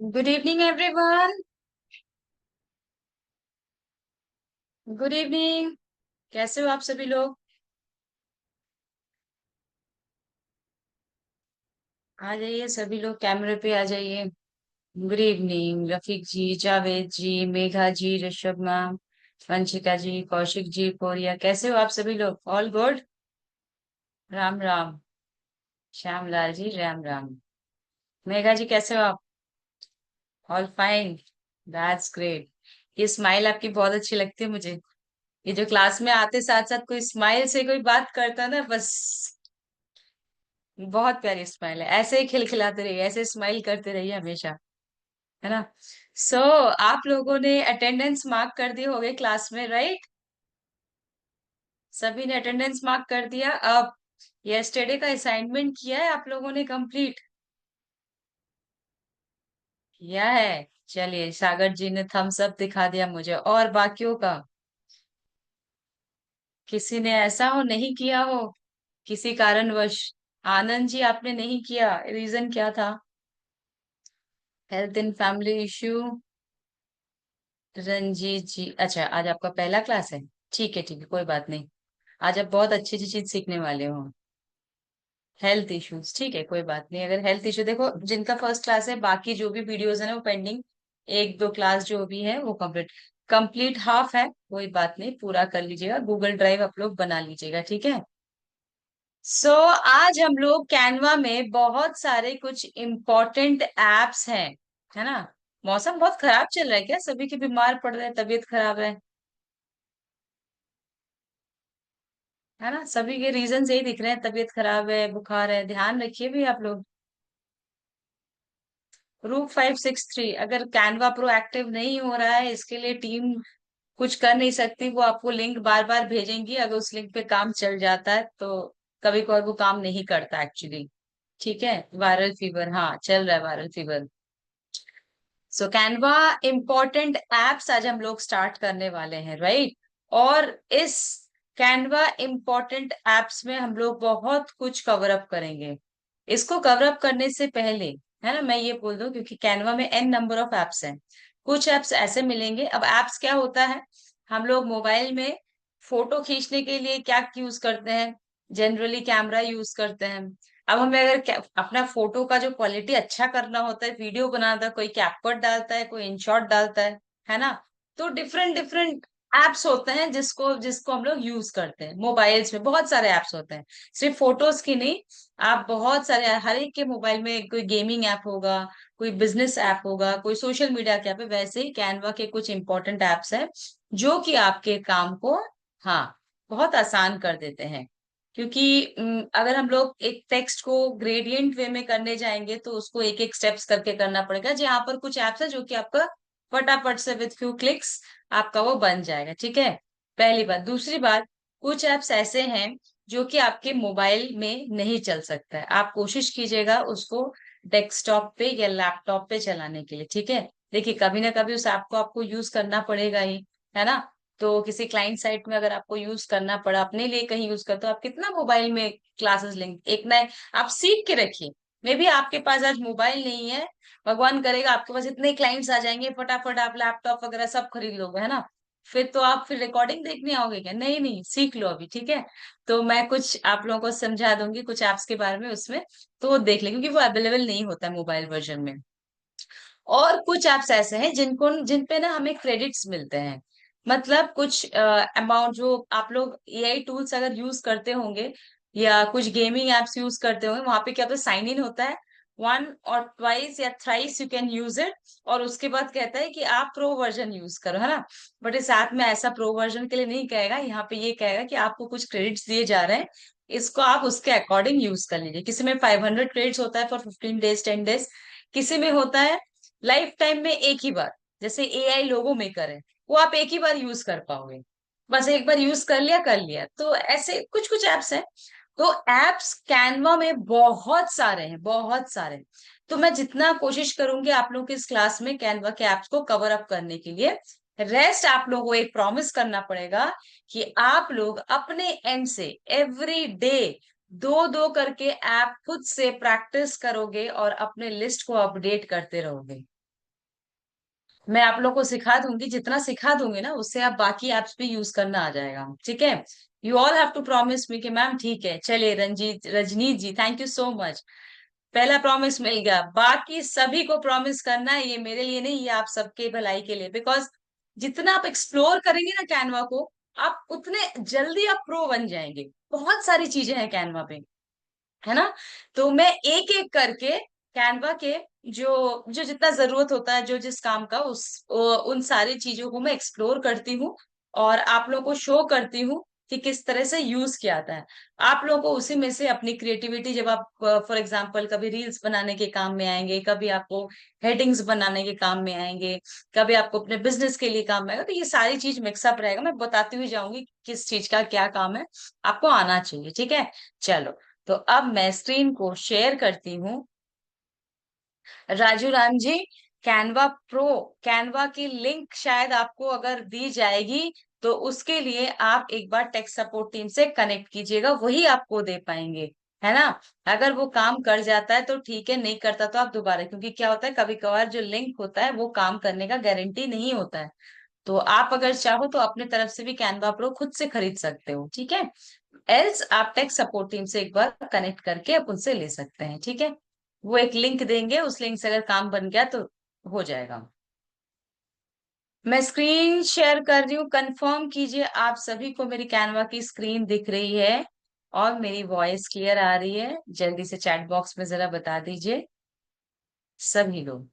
Good evening everyone. Good evening. कैसे हो आप सभी लोग? आ जाइए सभी लोग, कैमरे पे आ जाइए। Good evening Rafiq ji, Javed ji, Megha ji, Rishabh ma'am, Vanshika ji, Kaushik ji, Korea, कैसे हो आप सभी लोग? All good. राम राम। श्यामलाल जी, राम राम। मेघा जी, कैसे हो आप? All fine. That's great. ये स्माइल आपकी बहुत अच्छी लगती है मुझे। ये जो क्लास में आते साथ साथ कोई स्माइल से कोई बात करता है ना, बस बहुत प्यारी स्माइल है। ऐसे ही खिलखिलाते रहिए, ऐसे स्माइल करते रहिए हमेशा। है ना? सो आप लोगों ने अटेंडेंस मार्क कर दी होगे क्लास में, राइट? सभी ने अटेंडेंस मार्क कर दिया। अब यस्टरडे का असाइनमेंट किया है आप लोगों ने कंप्लीट? किया है। चलिए, सागर जी ने थम्स अप दिखा दिया मुझे। और बाकियों का? किसी ने ऐसा हो नहीं किया हो, किसी कारणवश? आनंद जी, आपने नहीं किया, रीजन क्या था? Health and family issue. Ranjit ji, अच्छा, आज आपका पहला क्लास है। ठीक है, ठीक है, कोई बात नहीं। आज आप बहुत अच्छी अच्छी चीज सीखने वाले हो। हेल्थ इश्यूज, ठीक है, कोई बात नहीं। अगर हेल्थ इशू, देखो, जिनका फर्स्ट क्लास है, बाकी जो भी वीडियोस है ना वो पेंडिंग। एक दो क्लास जो भी है वो कंप्लीट, कंप्लीट हाफ है, कोई बात नहीं, पूरा कर लीजिएगा। गूगल ड्राइव आप लोग बना लीजिएगा, ठीक है? सो आज हम लोग कैनवा में बहुत सारे कुछ इम्पोर्टेंट एप्स हैं, है ना? मौसम बहुत खराब चल रहा है क्या? सभी के बीमार पड़ रहे हैं, तबीयत खराब है ना? सभी के रीजन यही दिख रहे हैं, तबीयत खराब है, बुखार है। ध्यान रखिए भी आप लोग। रूम 563, अगर कैनवा प्रो एक्टिव नहीं हो रहा है, इसके लिए टीम कुछ कर नहीं सकती। वो आपको लिंक बार बार भेजेंगी, अगर उस लिंक पे काम चल जाता है तो कभी कभार वो काम नहीं करता एक्चुअली। ठीक है, वायरल फीवर, हाँ चल रहा है वायरल फीवर। सो कैनवा इम्पोर्टेंट एप्स आज हम लोग स्टार्ट करने वाले हैं, राइट? और इस कैनवा इम्पोर्टेंट एप्स में हम लोग बहुत कुछ कवर अप करेंगे। इसको कवर अप करने से पहले, है ना, मैं ये बोल दूं, क्योंकि कैनवा में एन नंबर ऑफ एप्स हैं। कुछ एप्स ऐसे मिलेंगे। अब एप्स क्या होता है? हम लोग मोबाइल में फोटो खींचने के लिए क्या यूज करते हैं? जनरली कैमरा यूज करते हैं। अब हमें अगर अपना फोटो का जो क्वालिटी अच्छा करना होता है, वीडियो बनाता है, कोई कैपकट डालता है, कोई इनशॉट डालता है ना? तो डिफरेंट डिफरेंट एप्स होते हैं जिसको जिसको हम लोग यूज करते हैं। मोबाइल्स में बहुत सारे एप्स होते हैं, सिर्फ फोटोज की नहीं। आप बहुत सारे, हर एक के मोबाइल में कोई गेमिंग ऐप होगा, कोई बिजनेस ऐप होगा, कोई सोशल मीडिया के ऐप है। वैसे ही कैनवा के कुछ इंपॉर्टेंट एप्स है जो कि आपके काम को, हाँ, बहुत आसान कर देते हैं। क्योंकि अगर हम लोग एक टेक्स्ट को ग्रेडियंट वे में करने जाएंगे तो उसको एक एक स्टेप्स करके करना पड़ेगा। जहाँ पर कुछ एप्स है जो कि आपका फटाफट से विथ फ्यू क्लिक्स आपका वो बन जाएगा, ठीक है? पहली बात। दूसरी बात, कुछ एप्स ऐसे हैं जो कि आपके मोबाइल में नहीं चल सकता है। आप कोशिश कीजिएगा उसको डेस्कटॉप पे या लैपटॉप पे चलाने के लिए, ठीक है? देखिए, कभी ना कभी उस ऐप को आपको यूज करना पड़ेगा ही, है ना? तो किसी क्लाइंट साइट में अगर आपको यूज करना पड़ा, अपने लिए कहीं यूज करते हो, आप कितना मोबाइल में क्लासेस लेंगे? एक ना, आप सीख के रखिए। मे बी आपके पास आज मोबाइल नहीं है, भगवान करेगा आपके पास इतने क्लाइंट्स आ जाएंगे, फटाफट आप लैपटॉप वगैरह सब खरीद लोगे, है ना? फिर तो आप फिर रिकॉर्डिंग देखने आओगे क्या? नहीं नहीं, सीख लो अभी, ठीक है? तो मैं कुछ आप लोगों को समझा दूंगी कुछ एप्स के बारे में उसमें, तो वो देख ले, क्योंकि वो अवेलेबल नहीं होता है मोबाइल वर्जन में। और कुछ एप्स ऐसे हैं जिन पे ना हमें क्रेडिट्स मिलते हैं। मतलब कुछ अमाउंट जो आप लोग एआई टूल्स अगर यूज करते होंगे या कुछ गेमिंग एप्स यूज करते होंगे, वहां पे क्या होता है, साइन इन होता है। वन और ट्वाइस या thrice you can use it, और उसके बाद कहता है कि आप प्रो वर्जन यूज करो, है ना? बट इस ऐप में ऐसा प्रो वर्जन के लिए नहीं कहेगा। यहाँ पे ये कहेगा कि आपको कुछ क्रेडिट्स दिए जा रहे हैं, इसको आप उसके अकॉर्डिंग यूज कर लीजिए। किसी में 500 क्रेडिट्स होता है फॉर 15 डेज, 10 डेज। किसी में होता है लाइफ टाइम में एक ही बार, जैसे एआई लोगो मेकर है, वो आप एक ही बार यूज कर पाओगे। बस एक बार यूज कर लिया। तो ऐसे कुछ कुछ एप्स हैं। तो एप्स कैनवा में बहुत सारे हैं, बहुत सारे। तो मैं जितना कोशिश करूंगी आप लोगों की इस क्लास में कैनवा के एप्स को कवर अप करने के लिए। रेस्ट आप लोगों को एक प्रॉमिस करना पड़ेगा कि आप लोग अपने एंड से एवरी डे दो दो करके ऐप खुद से प्रैक्टिस करोगे और अपने लिस्ट को अपडेट करते रहोगे। मैं आप लोग को सिखा दूंगी, जितना सिखा दूंगी ना उससे आप बाकी एप्स भी यूज करना आ जाएगा, ठीक है। You all have to promise me कि मैम ठीक है, चलिए Ranjeet Rajneet ji thank you so much, पहला प्रॉमिस मिल गया। बाकी सभी को प्रॉमिस करना है, ये मेरे लिए नहीं, ये आप सबके भलाई के लिए, बिकॉज जितना आप एक्सप्लोर करेंगे ना कैनवा को, आप उतने जल्दी आप प्रो बन जाएंगे। बहुत सारी चीजें हैं कैनवा पे, है ना। तो मैं एक एक करके कैनवा के जो जो जितना जरूरत होता है, जो जिस काम का, उन सारी चीजों को मैं एक्सप्लोर करती हूँ और आप लोगों को शो करती हूँ कि किस तरह से यूज किया जाता है। आप लोगों को उसी में से अपनी क्रिएटिविटी, जब आप फॉर एग्जांपल कभी रील्स बनाने के काम में आएंगे, कभी आपको हेडिंग्स बनाने के काम में आएंगे, कभी आपको अपने बिजनेस के लिए काम में आएगा, तो ये सारी चीज मिक्सअप रहेगा, मैं बताती हुई जाऊंगी किस चीज का क्या काम है, आपको आना चाहिए, ठीक है। चलो, तो अब मैं स्क्रीन को शेयर करती हूँ। Raju Ram ji, Canva pro, Canva की लिंक शायद आपको अगर दी जाएगी तो उसके लिए आप एक बार टेक सपोर्ट टीम से कनेक्ट कीजिएगा, वही आपको दे पाएंगे, है ना। अगर वो काम कर जाता है तो ठीक है, नहीं करता तो आप दोबारा, क्योंकि क्या होता है कभी कभार जो लिंक होता है वो काम करने का गारंटी नहीं होता है। तो आप अगर चाहो तो अपने तरफ से भी कैनवा प्रो खुद से खरीद सकते हो, ठीक है। एल्स आप टेक सपोर्ट टीम से एक बार कनेक्ट करके आप उनसे ले सकते हैं, ठीक है। वो एक लिंक देंगे, उस लिंक से अगर काम बन गया तो हो जाएगा। मैं स्क्रीन शेयर कर रही हूँ, कंफर्म कीजिए आप सभी को मेरी कैनवा की स्क्रीन दिख रही है और मेरी वॉइस क्लियर आ रही है, जल्दी से चैट बॉक्स में जरा बता दीजिए सभी लोग।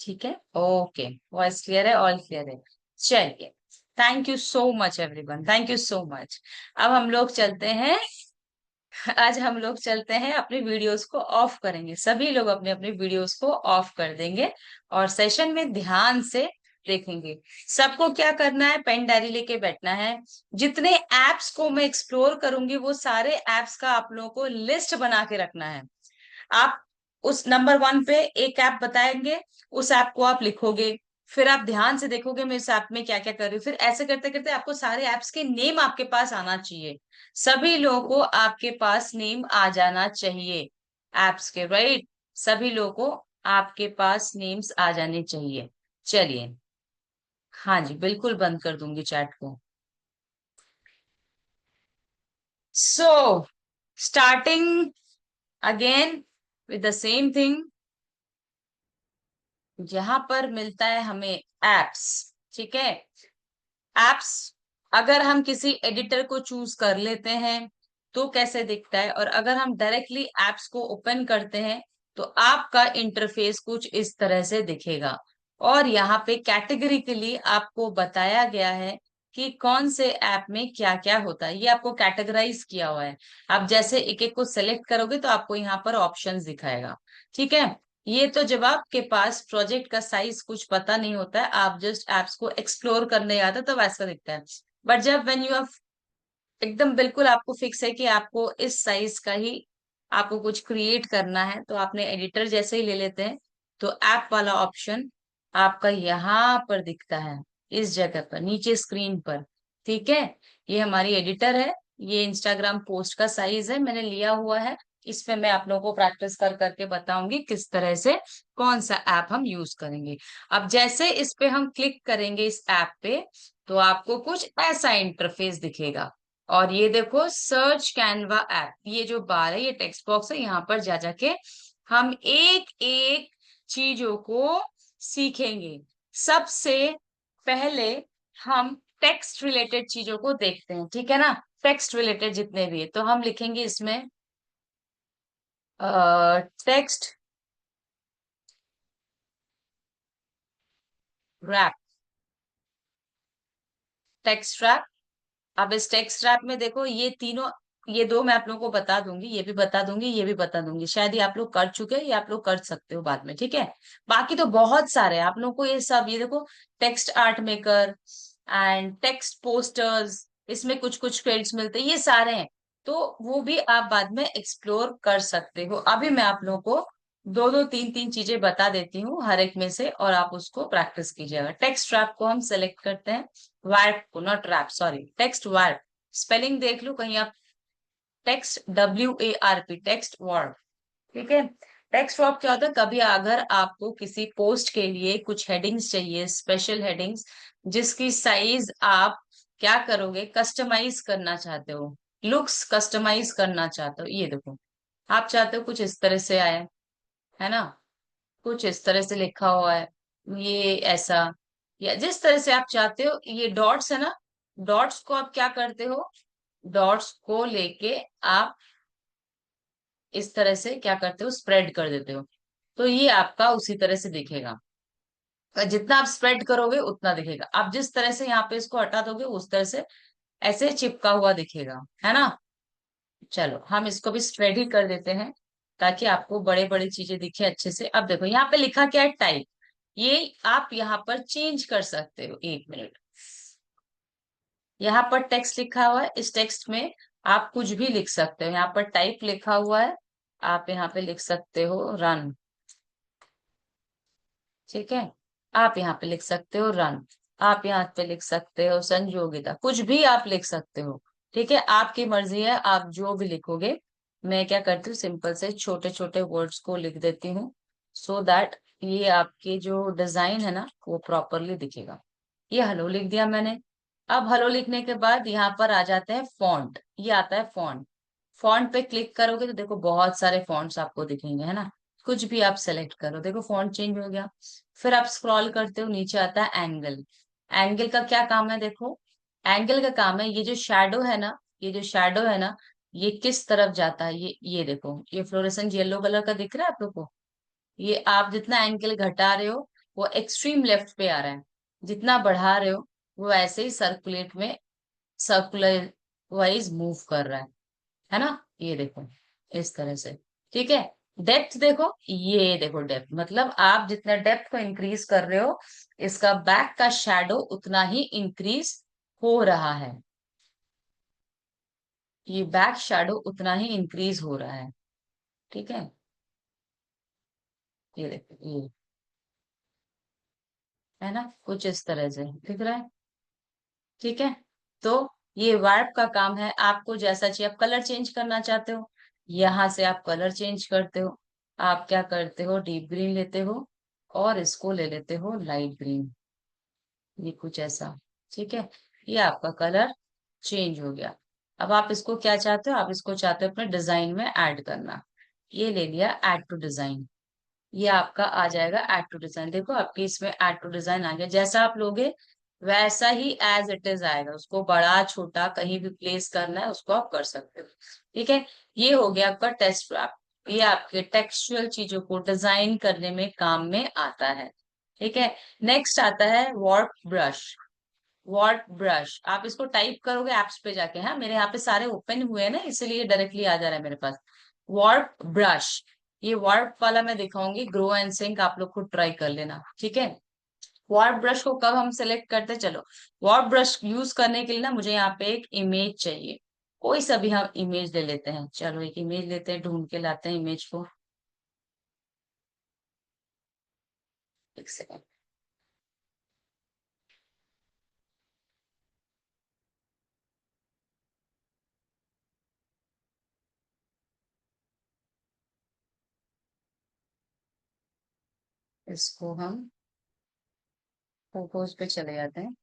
ठीक है, ओके, वॉइस क्लियर है, ऑल क्लियर है। चलिए, thank you so much everyone, thank you so much. अब हम लोग चलते हैं, आज हम लोग चलते हैं अपनी वीडियोस को ऑफ करेंगे, सभी लोग अपने अपने वीडियोस को ऑफ कर देंगे और सेशन में ध्यान से देखेंगे। सबको क्या करना है, पेन डायरी लेके बैठना है। जितने एप्स को मैं एक्सप्लोर करूंगी वो सारे एप्स का आप लोगों को लिस्ट बना के रखना है। आप उस नंबर 1 पे एक ऐप बताएंगे, उस ऐप को आप लिखोगे, फिर आप ध्यान से देखोगे मैं इस ऐप में क्या क्या कर रही हूँ, फिर ऐसे करते करते आपको सारे एप्स के नेम आपके पास आना चाहिए। सभी लोगों को आपके पास नेम आ जाना चाहिए एप्स के, राइट। सभी लोगों को आपके पास नेम्स आ जाने चाहिए। चलिए, हाँ जी, बिल्कुल बंद कर दूंगी चैट को। So starting again with the same thing, यहाँ पर मिलता है हमें एप्स, ठीक है। एप्स, अगर हम किसी एडिटर को चूज कर लेते हैं तो कैसे दिखता है, और अगर हम डायरेक्टली एप्स को ओपन करते हैं तो आपका इंटरफेस कुछ इस तरह से दिखेगा। और यहाँ पे कैटेगरी के लिए आपको बताया गया है कि कौन से ऐप में क्या क्या होता है, ये आपको कैटेगराइज किया हुआ है। आप जैसे एक एक को सेलेक्ट करोगे तो आपको यहाँ पर ऑप्शंस दिखाएगा, ठीक है। ये तो जब आपके पास प्रोजेक्ट का साइज कुछ पता नहीं होता है, आप जस्ट एप्स को एक्सप्लोर करने जाते हो तो वैसा दिखता है। बट जब व्हेन यू एकदम बिल्कुल आपको फिक्स है कि आपको इस साइज का ही आपको कुछ क्रिएट करना है, तो आपने एडिटर जैसे ही ले लेते हैं तो ऐप वाला ऑप्शन आपका यहाँ पर दिखता है, इस जगह पर नीचे स्क्रीन पर, ठीक है। ये हमारी एडिटर है, ये इंस्टाग्राम पोस्ट का साइज है, मैंने लिया हुआ है। इसमें मैं आप लोगों को प्रैक्टिस कर करके बताऊंगी किस तरह से कौन सा ऐप हम यूज करेंगे। अब जैसे इस पे हम क्लिक करेंगे इस ऐप पे, तो आपको कुछ ऐसा इंटरफेस दिखेगा। और ये देखो सर्च कैनवा ऐप, ये जो बार है, ये टेक्स्ट बॉक्स है, यहाँ पर जा जाके हम एक एक चीजों को सीखेंगे। सबसे पहले हम टेक्स्ट रिलेटेड चीजों को देखते हैं, ठीक है ना। टेक्स्ट रिलेटेड जितने भी है तो हम लिखेंगे इसमें टेक्स्ट रैप, टेक्स्ट रैप। अब इस टेक्स्ट रैप में देखो ये तीनों, ये दो मैं आप लोगों को बता दूंगी, ये भी बता दूंगी, ये भी बता दूंगी, शायद ये आप लोग कर चुके हैं, ये आप लोग कर सकते हो बाद में, ठीक है। बाकी तो बहुत सारे हैं आप लोगों को, ये सब ये देखो, text art maker and text posters, इसमें कुछ कुछ फील्ड्स मिलते हैं, ये सारे हैं। तो वो भी आप बाद में एक्सप्लोर कर सकते हो। अभी मैं आप लोगों को दो दो तीन तीन चीजें बता देती हूँ हर एक में से, और आप उसको प्रैक्टिस कीजिएगा। टेक्स्ट रैप को हम सेलेक्ट करते हैं, वार्प को, not wrap, sorry, text warp, spelling देख लो कहीं आप, टेक्स्ट WARP, टेक्स्ट वार्प, ठीक है। टेक्स्ट ड्रॉप क्या होता है, कभी अगर आपको किसी पोस्ट के लिए कुछ हेडिंग्स चाहिए, स्पेशल हेडिंग्स, जिसकी साइज आप क्या करोगे, कस्टमाइज करना चाहते हो, लुक्स कस्टमाइज करना चाहते हो, ये देखो आप चाहते हो कुछ इस तरह से आए, है ना, कुछ इस तरह से लिखा हुआ है, ये ऐसा, या जिस तरह से आप चाहते हो, ये डॉट्स है ना, डॉट्स को आप क्या करते हो, डॉट्स को लेके आप इस तरह से क्या करते हो, स्प्रेड कर देते हो, तो ये आपका उसी तरह से दिखेगा। और जितना आप स्प्रेड करोगे उतना दिखेगा, आप जिस तरह से यहाँ पे इसको हटा दोगे उस तरह से ऐसे चिपका हुआ दिखेगा, है ना। चलो हम इसको भी स्प्रेड ही कर देते हैं, ताकि आपको बड़े बड़े चीजें दिखे अच्छे से। अब देखो यहाँ पे लिखा क्या है, टाइप, ये आप यहाँ पर चेंज कर सकते हो, 1 मिनट, यहाँ पर टेक्स्ट लिखा हुआ है, इस टेक्स्ट में आप कुछ भी लिख सकते हो, यहाँ पर टाइप लिखा हुआ है, आप यहाँ पे लिख सकते हो रन, ठीक है, आप यहाँ पे लिख सकते हो रन, आप यहाँ पे लिख सकते हो संजोगिता, कुछ भी आप लिख सकते हो, ठीक है, आपकी मर्जी है, आप जो भी लिखोगे। मैं क्या करती हूँ, सिंपल से छोटे छोटे वर्ड्स को लिख देती हूँ, सो दैट ये आपके जो डिजाइन है ना वो प्रॉपरली दिखेगा। ये हेलो लिख दिया मैंने। अब हेलो लिखने के बाद यहाँ पर आ जाते हैं फॉन्ट, ये आता है फॉन्ट, फॉन्ट पे क्लिक करोगे तो देखो बहुत सारे फॉन्ट्स आपको दिखेंगे, है ना, कुछ भी आप सेलेक्ट करो, देखो फॉन्ट चेंज हो गया। फिर आप स्क्रॉल करते हो, नीचे आता है एंगल, एंगल का क्या काम है, देखो एंगल का काम है, ये जो शैडो है ना, ये जो शैडो है ना, ये किस तरफ जाता है, ये देखो, ये फ्लोरेसेंट येलो कलर का दिख रहा है आप लोग को, ये आप जितना एंगल घटा रहे हो वो एक्सट्रीम लेफ्ट पे आ रहा है, जितना बढ़ा रहे हो वो ऐसे ही सर्कुलेट में, सर्कुलर वाइज मूव कर रहा है ना, ये देखो इस तरह से, ठीक है। डेप्थ देखो, ये देखो डेप्थ, मतलब आप जितना डेप्थ को इंक्रीज कर रहे हो, इसका बैक का शैडो उतना ही इंक्रीज हो रहा है, ये बैक शैडो उतना ही इंक्रीज हो रहा है, ठीक है, ये देखो ये, है ना, कुछ इस तरह से दिख रहा है, ठीक है। तो ये वार्प का काम है, आपको जैसा चाहिए, आप कलर चेंज करना चाहते हो, यहाँ से आप कलर चेंज करते हो, आप क्या करते हो, डीप ग्रीन लेते हो और इसको ले लेते हो लाइट ग्रीन, ये कुछ ऐसा, ठीक है, ये आपका कलर चेंज हो गया। अब आप इसको क्या चाहते हो, आप इसको चाहते हो अपने डिजाइन में ऐड करना, ये ले लिया ऐड टू डिजाइन, ये आपका आ जाएगा ऐड टू डिजाइन, देखो आपके इसमें ऐड टू डिजाइन आ गया, जैसा आप लोगे वैसा ही एज इट इज आएगा, उसको बड़ा छोटा कहीं भी प्लेस करना है उसको आप कर सकते हो, ठीक है। ये हो गया आपका टेक्स्ट रैप, ये आपके टेक्सचुअल चीजों को डिजाइन करने में काम में आता है, ठीक है। नेक्स्ट आता है वार्प ब्रश, वार्प ब्रश आप इसको टाइप करोगे एप्स पे जाके, हाँ मेरे यहाँ पे सारे ओपन हुए हैं ना, इसलिए डायरेक्टली आ जा रहा है मेरे पास, वार्प ब्रश, ये वार्प वाला मैं दिखाऊंगी, ग्रो एंड सिंक आप लोग खुद ट्राई कर लेना, ठीक है। वार्प ब्रश को कब हम सेलेक्ट करते हैं, चलो वार्प ब्रश यूज करने के लिए ना मुझे यहाँ पे एक इमेज चाहिए, कोई सा भी हम इमेज ले लेते हैं, चलो एक इमेज लेते हैं, ढूंढ के लाते हैं इमेज को, एक सेकंड, इसको हम फोटोज पे चले जाते हैं,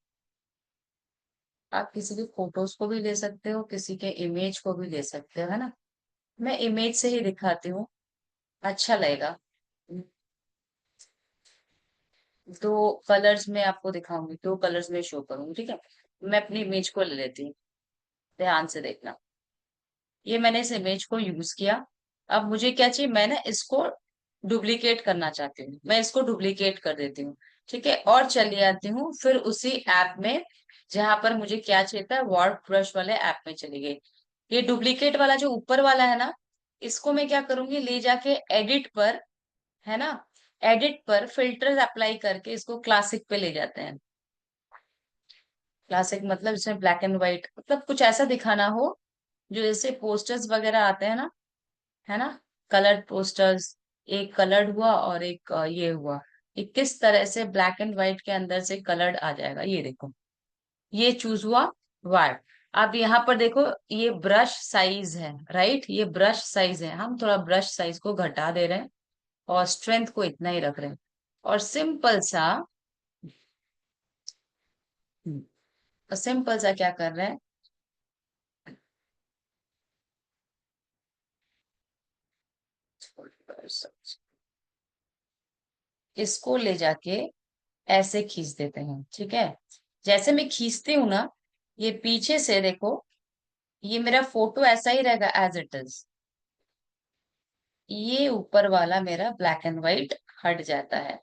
आप किसी भी फोटोज को भी ले सकते हो, किसी के इमेज को भी ले सकते हो, है ना, मैं इमेज से ही दिखाती हूँ, अच्छा लगेगा। दो कलर्स में आपको दिखाऊंगी, दो कलर्स में शो करूंगी, ठीक है। मैं अपनी इमेज को ले लेती हूँ, ध्यान से देखना, ये मैंने इस इमेज को यूज किया, अब मुझे क्या चाहिए, मैं ना इसको डुप्लीकेट करना चाहती हूँ, मैं इसको डुप्लीकेट कर देती हूँ, ठीक है, और चली जाती हूँ फिर उसी ऐप में जहां पर मुझे क्या चाहिए था, वार्प ब्रश वाले ऐप में चली गई, ये डुप्लीकेट वाला जो ऊपर वाला है ना, इसको मैं क्या करूंगी, ले जाके एडिट पर, है ना, एडिट पर फिल्टर्स अप्लाई करके इसको क्लासिक पे ले जाते हैं, क्लासिक मतलब इसमें ब्लैक एंड व्हाइट, मतलब कुछ ऐसा दिखाना हो जो जैसे पोस्टर्स वगैरह आते हैं ना, है ना, कलर्ड पोस्टर्स, एक कलर्ड हुआ और एक ये हुआ, ये किस तरह से ब्लैक एंड व्हाइट के अंदर से कलर्ड आ जाएगा, ये देखो, ये चूज हुआ वाइट। अब यहाँ पर देखो ये ब्रश साइज है, राइट, ये ब्रश साइज है, हम थोड़ा ब्रश साइज को घटा दे रहे हैं, और स्ट्रेंथ को इतना ही रख रहे हैं, और सिंपल सा क्या कर रहे हैं, इसको ले जाके ऐसे खींच देते हैं, ठीक है। जैसे मैं खींचती हूं ना, ये पीछे से देखो, ये मेरा फोटो ऐसा ही रहेगा एज इट इज। ये ऊपर वाला मेरा ब्लैक एंड व्हाइट हट जाता है,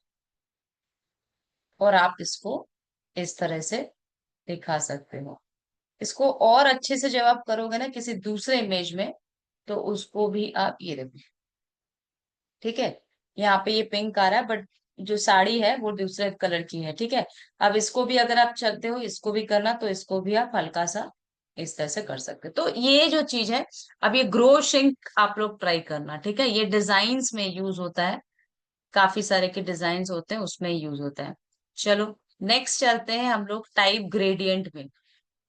और आप इसको इस तरह से दिखा सकते हो। इसको और अच्छे से जब आप करोगे ना किसी दूसरे इमेज में, तो उसको भी आप ये देखो, ठीक है। यहाँ पे ये पिंक आ रहा है, बट जो साड़ी है वो दूसरे कलर की है, ठीक है। अब इसको भी अगर आप चाहते हो इसको भी करना, तो इसको भी आप हल्का सा इस तरह से कर सकते हो। तो ये जो चीज है, अब ये ग्रो शिंक आप लोग ट्राई करना, ठीक है। ये डिजाइन्स में यूज होता है, काफी सारे के डिजाइन्स होते हैं उसमें यूज होता है। चलो, नेक्स्ट चलते हैं हम लोग टाइप ग्रेडियंट में।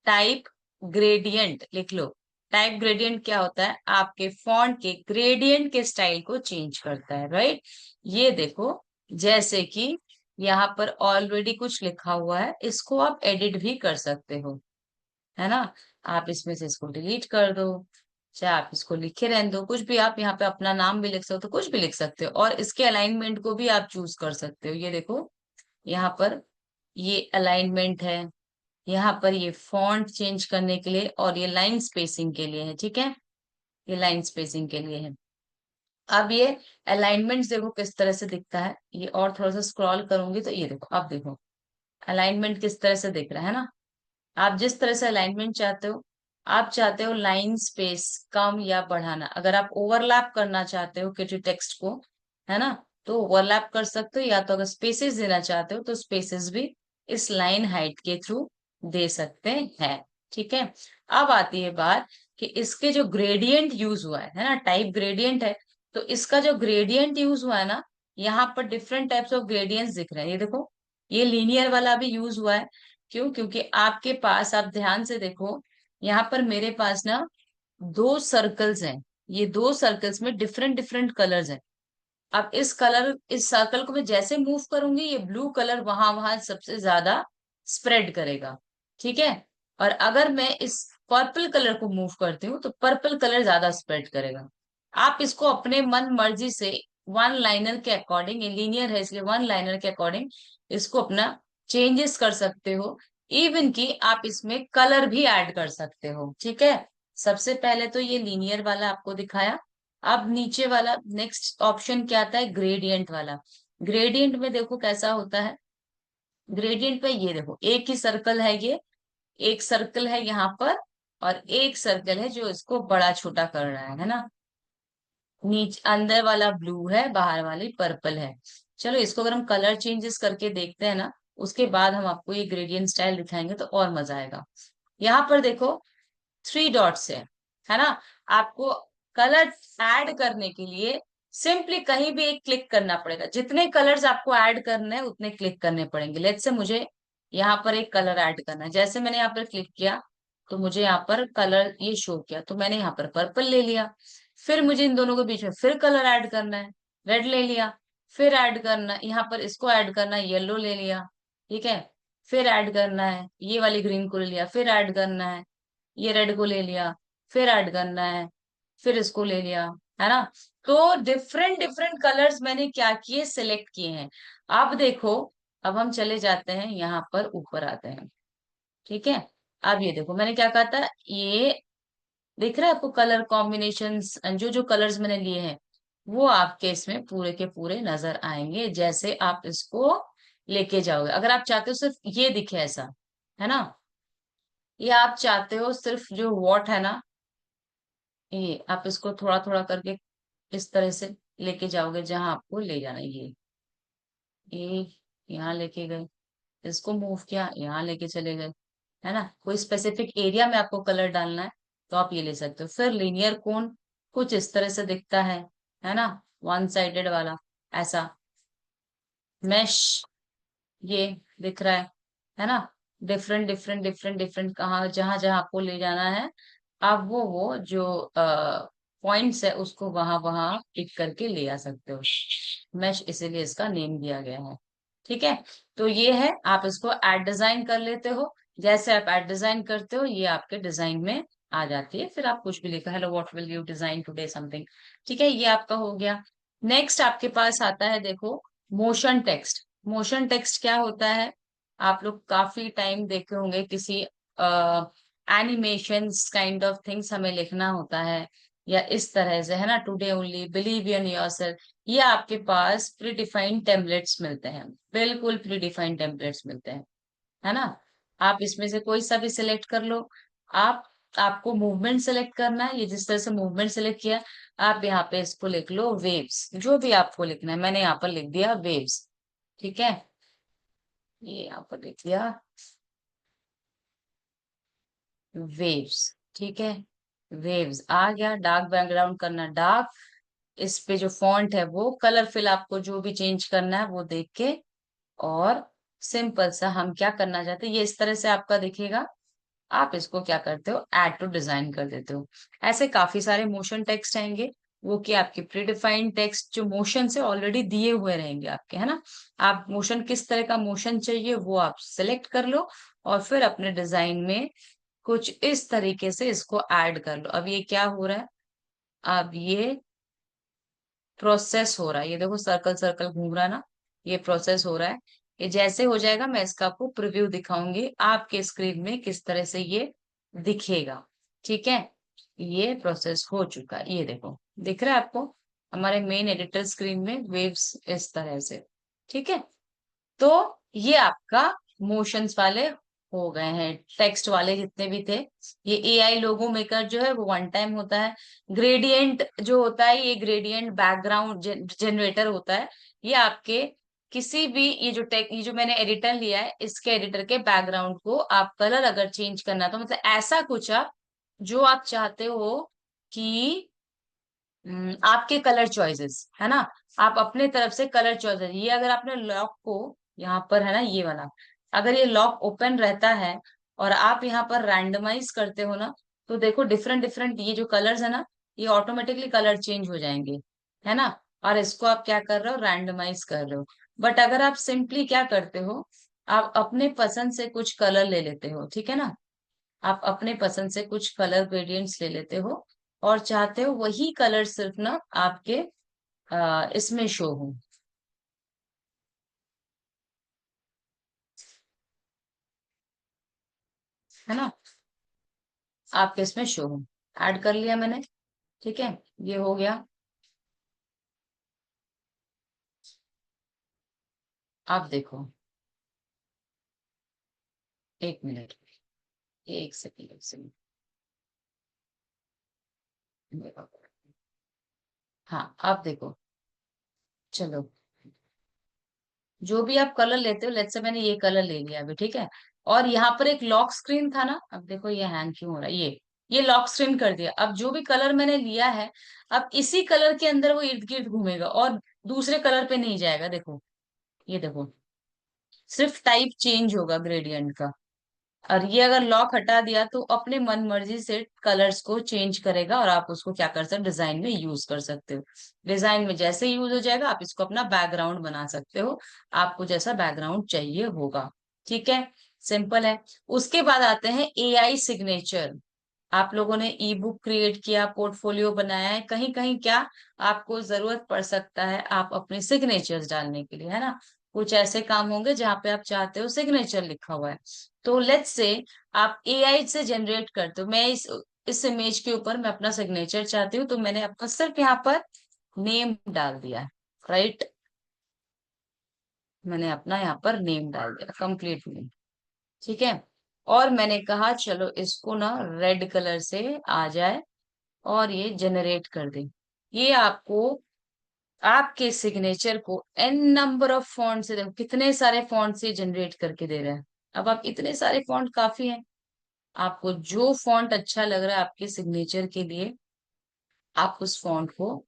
टाइप ग्रेडियंट लिख लो। टाइप ग्रेडियंट क्या होता है, आपके फॉन्ट के ग्रेडियंट के स्टाइल को चेंज करता है, राइट। ये देखो, जैसे कि यहाँ पर ऑलरेडी कुछ लिखा हुआ है, इसको आप एडिट भी कर सकते हो, है ना। आप इसमें से इसको डिलीट कर दो, चाहे आप इसको लिखे रहने दो, कुछ भी। आप यहाँ पे अपना नाम भी लिख सकते हो, कुछ भी लिख सकते हो, और इसके अलाइनमेंट को भी आप चूज कर सकते हो। ये देखो, यहाँ पर ये अलाइनमेंट है, यहाँ पर ये फॉन्ट चेंज करने के लिए, और ये लाइन स्पेसिंग के लिए है, ठीक है। ये लाइन स्पेसिंग के लिए है। अब ये अलाइनमेंट देखो किस तरह से दिखता है, ये और थोड़ा सा स्क्रॉल करूंगी तो ये देखो, अब देखो अलाइनमेंट किस तरह से दिख रहा है ना। आप जिस तरह से अलाइनमेंट चाहते हो, आप चाहते हो लाइन स्पेस कम या बढ़ाना, अगर आप ओवरलैप करना चाहते हो किसी टेक्स्ट को, है ना, तो ओवरलैप कर सकते हो, या तो अगर स्पेसेस देना चाहते हो तो स्पेसेस भी इस लाइन हाइट के थ्रू दे सकते हैं, ठीक है। अब आती है बात कि इसके जो ग्रेडियंट यूज हुआ है ना, टाइप ग्रेडियंट है, तो इसका जो ग्रेडियंट यूज हुआ है ना, यहाँ पर डिफरेंट टाइप्स ऑफ ग्रेडियंट्स दिख रहे हैं, ये देखो। ये लीनियर वाला भी यूज हुआ है, क्यों, क्योंकि आपके पास, आप ध्यान से देखो, यहाँ पर मेरे पास ना दो सर्कल्स हैं, ये दो सर्कल्स में डिफरेंट डिफरेंट कलर्स हैं। अब इस सर्कल को मैं जैसे मूव करूंगी, ये ब्लू कलर वहां वहां सबसे ज्यादा स्प्रेड करेगा, ठीक है। और अगर मैं इस पर्पल कलर को मूव करती हूँ, तो पर्पल कलर ज्यादा स्प्रेड करेगा। आप इसको अपने मन मर्जी से वन लाइनर के अकॉर्डिंग, ये लीनियर है इसलिए वन लाइनर के अकॉर्डिंग इसको अपना चेंजेस कर सकते हो। इवन कि आप इसमें कलर भी ऐड कर सकते हो, ठीक है। सबसे पहले तो ये लीनियर वाला आपको दिखाया। अब नीचे वाला नेक्स्ट ऑप्शन क्या आता है, ग्रेडियंट वाला। ग्रेडियंट में देखो कैसा होता है। ग्रेडियंट पे ये देखो, एक ही सर्कल है ये, एक सर्कल है यहाँ पर, और एक सर्कल है जो इसको बड़ा छोटा कर रहा है ना। नीचे अंदर वाला ब्लू है, बाहर वाली पर्पल है। चलो, इसको अगर हम कलर चेंजेस करके देखते हैं ना, उसके बाद हम आपको ये ग्रेडियंट स्टाइल दिखाएंगे तो और मजा आएगा। यहाँ पर देखो, थ्री डॉट्स है ना। आपको कलर ऐड करने के लिए सिंपली कहीं भी एक क्लिक करना पड़ेगा, जितने कलर्स आपको ऐड करने हैं उतने क्लिक करने पड़ेंगे। लेट्स से मुझे यहाँ पर एक कलर ऐड करना है, जैसे मैंने यहाँ पर क्लिक किया, तो मुझे यहाँ पर कलर ये शो किया, तो मैंने यहाँ पर पर्पल ले लिया। फिर मुझे इन दोनों के बीच में फिर कलर ऐड करना है, रेड ले लिया। फिर ऐड करना, यहाँ पर इसको ऐड करना है, येलो ले लिया, ठीक है। फिर ऐड करना है, ये वाली ग्रीन को ले लिया। फिर ऐड करना है, ये रेड को ले लिया। फिर ऐड करना है, फिर इसको ले लिया, है ना। तो डिफरेंट डिफरेंट कलर्स मैंने क्या किए, सिलेक्ट किए हैं। अब देखो, अब हम चले जाते हैं यहाँ पर, ऊपर आते हैं, ठीक है। अब ये देखो, मैंने क्या कहा था, ये दिख रहा है आपको कलर कॉम्बिनेशंस, जो जो कलर्स मैंने लिए हैं वो आपके इसमें पूरे के पूरे नजर आएंगे, जैसे आप इसको लेके जाओगे। अगर आप चाहते हो सिर्फ ये दिखे ऐसा, है ना, या आप चाहते हो सिर्फ जो वॉट है ना, ये आप इसको थोड़ा थोड़ा करके इस तरह से लेके जाओगे जहां आपको ले जाना है। ये यहाँ लेके गए, इसको मूव किया, यहाँ लेके चले गए, है ना। कोई स्पेसिफिक एरिया में आपको कलर डालना है तो आप ये ले सकते हो। फिर लीनियर कोन कुछ इस तरह से दिखता है ना, वन साइडेड वाला ऐसा। मैश ये दिख रहा है ना। डिफरेंट डिफरेंट डिफरेंट डिफरेंट, कहाँ जहां जहां आपको ले जाना है, अब वो जो पॉइंट्स है उसको वहां वहां पिक करके ले आ सकते हो। मैश इसीलिए इसका नेम दिया गया है। ठीक है, तो ये है, आप इसको ऐड डिजाइन कर लेते हो। जैसे आप ऐड डिजाइन करते हो ये आपके डिजाइन में आ जाती है। फिर आप कुछ भी लिखो, hello what will you design today something. ठीक है, ये आपका हो गया। नेक्स्ट आपके पास आता है, देखो, मोशन टेक्स्ट। मोशन टेक्स्ट क्या होता है? आप लोग काफी टाइम देखे होंगे, किसी एनिमेशंस काइंड ऑफ थिंग्स हमें लिखना होता है, या इस तरह से, है ना, today only, believe in yourself. ये आपके पास प्री डिफाइंड टेम्पलेट्स मिलते हैं, बिल्कुल प्री डिफाइंड टेम्पलेट्स मिलते हैं, है ना। आप इसमें से कोई सा भी सिलेक्ट कर लो। आप आपको मूवमेंट सेलेक्ट करना है, ये जिस तरह से मूवमेंट सेलेक्ट किया, आप यहाँ पे इसको लिख लो वेव्स, जो भी आपको लिखना है। मैंने यहाँ पर लिख दिया वेव्स। ठीक है, ये यहाँ पर लिख दिया वेव्स। ठीक है, वेव्स आ गया। डार्क बैकग्राउंड करना डार्क, इस पे जो फॉन्ट है वो कलर फिल, आपको जो भी चेंज करना है वो देख के। और सिंपल सा हम क्या करना चाहते हैं, ये इस तरह से आपका दिखेगा। आप इसको क्या करते हो, ऐड टू डिजाइन कर देते हो। ऐसे काफी सारे मोशन टेक्स्ट आएंगे, वो कि आपके प्री डिफाइंड टेक्स्ट जो मोशन से ऑलरेडी दिए हुए रहेंगे आपके, है ना। आप मोशन, किस तरह का मोशन चाहिए वो आप सिलेक्ट कर लो, और फिर अपने डिजाइन में कुछ इस तरीके से इसको ऐड कर लो। अब ये क्या हो रहा है, अब ये प्रोसेस हो रहा है, ये देखो सर्कल सर्कल घूम रहा है ना, ये प्रोसेस हो रहा है। ये जैसे हो जाएगा मैं इसका आपको प्रीव्यू दिखाऊंगी आपके स्क्रीन में किस तरह से ये दिखेगा। ठीक है, ये प्रोसेस हो चुका है, ये देखो दिख रहा है आपको हमारे मेन एडिटर स्क्रीन में वेव्स इस तरह से। ठीक है, तो ये आपका मोशंस वाले हो गए हैं, टेक्स्ट वाले जितने भी थे। ये एआई लोगो मेकर जो है वो वन टाइम होता है। ग्रेडियंट जो होता है, ये ग्रेडियंट बैकग्राउंड जनरेटर होता है। ये आपके किसी भी, ये जो मैंने एडिटर लिया है, इसके एडिटर के बैकग्राउंड को आप कलर अगर चेंज करना, तो मतलब ऐसा कुछ आप जो आप चाहते हो कि आपके कलर चॉइसेस, है ना, आप अपने तरफ से कलर चॉइसेस, ये अगर आपने लॉक को यहाँ पर, है ना, ये वाला, अगर ये लॉक ओपन रहता है और आप यहाँ पर रैंडमाइज करते हो ना, तो देखो डिफरेंट डिफरेंट ये जो कलर्स है ना, ये ऑटोमेटिकली कलर चेंज हो जाएंगे, है ना। और इसको आप क्या कर रहे हो, रैंडमाइज कर रहे हो। बट अगर आप सिंपली क्या करते हो, आप अपने पसंद से कुछ कलर ले लेते हो, ठीक है ना, आप अपने पसंद से कुछ कलर ग्रेडियंट्स ले लेते हो, और चाहते हो वही कलर सिर्फ ना आपके इसमें शो हो, है ना, आपके इसमें शो हो। ऐड कर लिया मैंने। ठीक है, ये हो गया। आप देखो, एक मिनट, एक सेकंड, एक सेकंड। हाँ, आप देखो, चलो, जो भी आप कलर लेते हो, लेट्स से मैंने ये कलर ले लिया अभी, ठीक है। और यहाँ पर एक लॉक स्क्रीन था ना, अब देखो ये हैंग क्यों हो रहा है, ये लॉक स्क्रीन कर दिया। अब जो भी कलर मैंने लिया है, अब इसी कलर के अंदर वो इर्द गिर्द घूमेगा और दूसरे कलर पे नहीं जाएगा। देखो, ये देखो, सिर्फ टाइप चेंज होगा ग्रेडियंट का। और ये अगर लॉक हटा दिया तो अपने मन मर्जी से कलर्स को चेंज करेगा, और आप उसको क्या कर सकते हो, डिजाइन में यूज कर सकते हो। डिजाइन में जैसे यूज हो जाएगा, आप इसको अपना बैकग्राउंड बना सकते हो, आपको जैसा बैकग्राउंड चाहिए होगा। ठीक है, सिंपल है। उसके बाद आते हैं एआई सिग्नेचर। आप लोगों ने ई बुक क्रिएट किया, पोर्टफोलियो बनाया है, कहीं कहीं क्या आपको जरूरत पड़ सकता है आप अपने सिग्नेचर्स डालने के लिए, है ना। कुछ ऐसे काम होंगे जहाँ पे आप चाहते हो सिग्नेचर लिखा हुआ है। तो लेट्स से आप एआई से जनरेट करते हो, मैं इस इमेज के ऊपर मैं अपना सिग्नेचर चाहती हूँ, तो मैंने अपना सिर्फ यहाँ पर नेम डाल दिया है, राइट। मैंने अपना यहाँ पर नेम डाल दिया, कंप्लीट नेम। ठीक है, और मैंने कहा चलो इसको ना रेड कलर से आ जाए, और ये जनरेट कर दे। ये आपको आपके सिग्नेचर को एन नंबर ऑफ फॉन्ट से, देखो कितने सारे फॉन्ट से जनरेट करके दे रहा है। अब आप इतने सारे फॉन्ट काफी हैं, आपको जो फॉन्ट अच्छा लग रहा है आपके सिग्नेचर के लिए, आप उस फॉन्ट को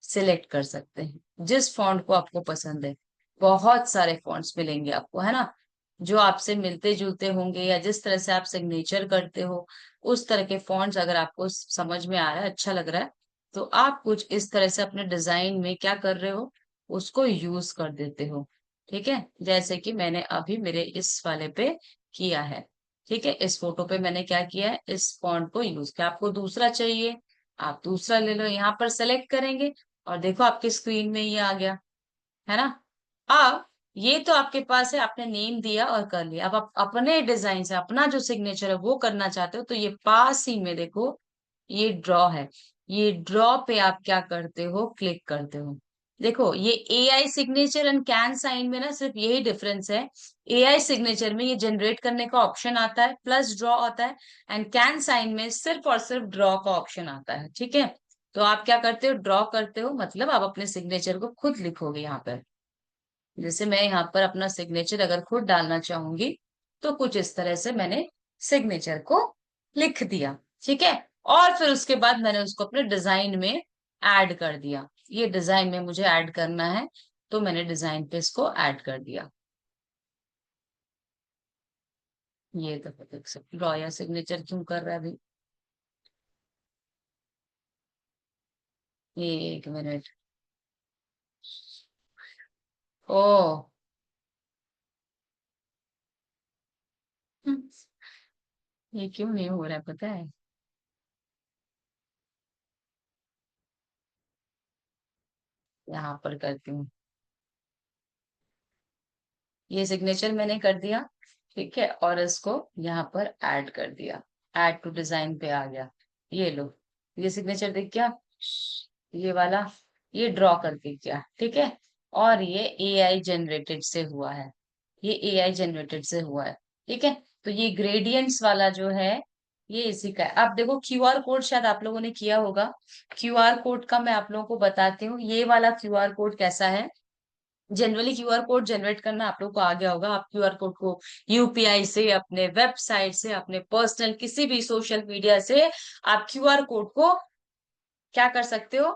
सिलेक्ट कर सकते हैं, जिस फॉन्ट को आपको पसंद है। बहुत सारे फॉन्ट्स मिलेंगे आपको, है ना, जो आपसे मिलते जुलते होंगे, या जिस तरह से आप सिग्नेचर करते हो उस तरह के फॉन्ट्स अगर आपको समझ में आ रहा है, अच्छा लग रहा है, तो आप कुछ इस तरह से अपने डिजाइन में क्या कर रहे हो, उसको यूज कर देते हो। ठीक है, जैसे कि मैंने अभी मेरे इस वाले पे किया है। ठीक है, इस फोटो पे मैंने क्या किया है, इस फॉन्ट को यूज किया। आपको दूसरा चाहिए, आप दूसरा ले लो, यहाँ पर सेलेक्ट करेंगे और देखो आपकी स्क्रीन में ये आ गया, है ना। अब ये तो आपके पास है, आपने नेम दिया और कर लिया। अब आप अपने डिजाइन से अपना जो सिग्नेचर है वो करना चाहते हो, तो ये पास ही में देखो ये ड्रॉ है, ये ड्रॉ पे आप क्या करते हो, क्लिक करते हो। देखो ये AI signature and can sign में ना सिर्फ यही डिफरेंस है। एआई सिग्नेचर में ये जनरेट करने का ऑप्शन आता है, प्लस ड्रॉ आता है, एंड कैन साइन में सिर्फ और सिर्फ ड्रॉ का ऑप्शन आता है। ठीक है, तो आप क्या करते हो, ड्रॉ करते हो, मतलब आप अपने सिग्नेचर को खुद लिखोगे यहाँ पर। जैसे मैं यहाँ पर अपना सिग्नेचर अगर खुद डालना चाहूंगी, तो कुछ इस तरह से मैंने सिग्नेचर को लिख दिया। ठीक है, और फिर उसके बाद मैंने उसको अपने डिजाइन में ऐड कर दिया। ये डिजाइन में मुझे ऐड करना है, तो मैंने डिजाइन पे इसको ऐड कर दिया। ये तो देख सकते, ड्रॉ या सिग्नेचर क्यों कर रहा है अभी, एक मिनट। ओ, ये क्यों नहीं हो रहा है पता है। यहाँ पर करती हूँ, ये सिग्नेचर मैंने कर दिया। ठीक है, और इसको यहाँ पर ऐड कर दिया, ऐड टू डिजाइन पे आ गया। ये लो, ये सिग्नेचर दिख गया, ये वाला, ये ड्रॉ करके किया। ठीक है, और ये एआई जनरेटेड से हुआ है, ये एआई जनरेटेड से हुआ है। ठीक है, तो ये ग्रेडियंट्स वाला जो है ये इसी का है। आप देखो क्यूआर कोड शायद आप लोगों ने किया होगा, क्यूआर कोड का मैं आप लोगों को बताती हूँ। ये वाला क्यूआर कोड कैसा है, जनरली क्यूआर कोड जनरेट करना आप लोग को आ गया होगा। आप क्यूआर कोड को यूपीआई से, अपने वेबसाइट से, अपने पर्सनल किसी भी सोशल मीडिया से आप क्यूआर कोड को क्या कर सकते हो,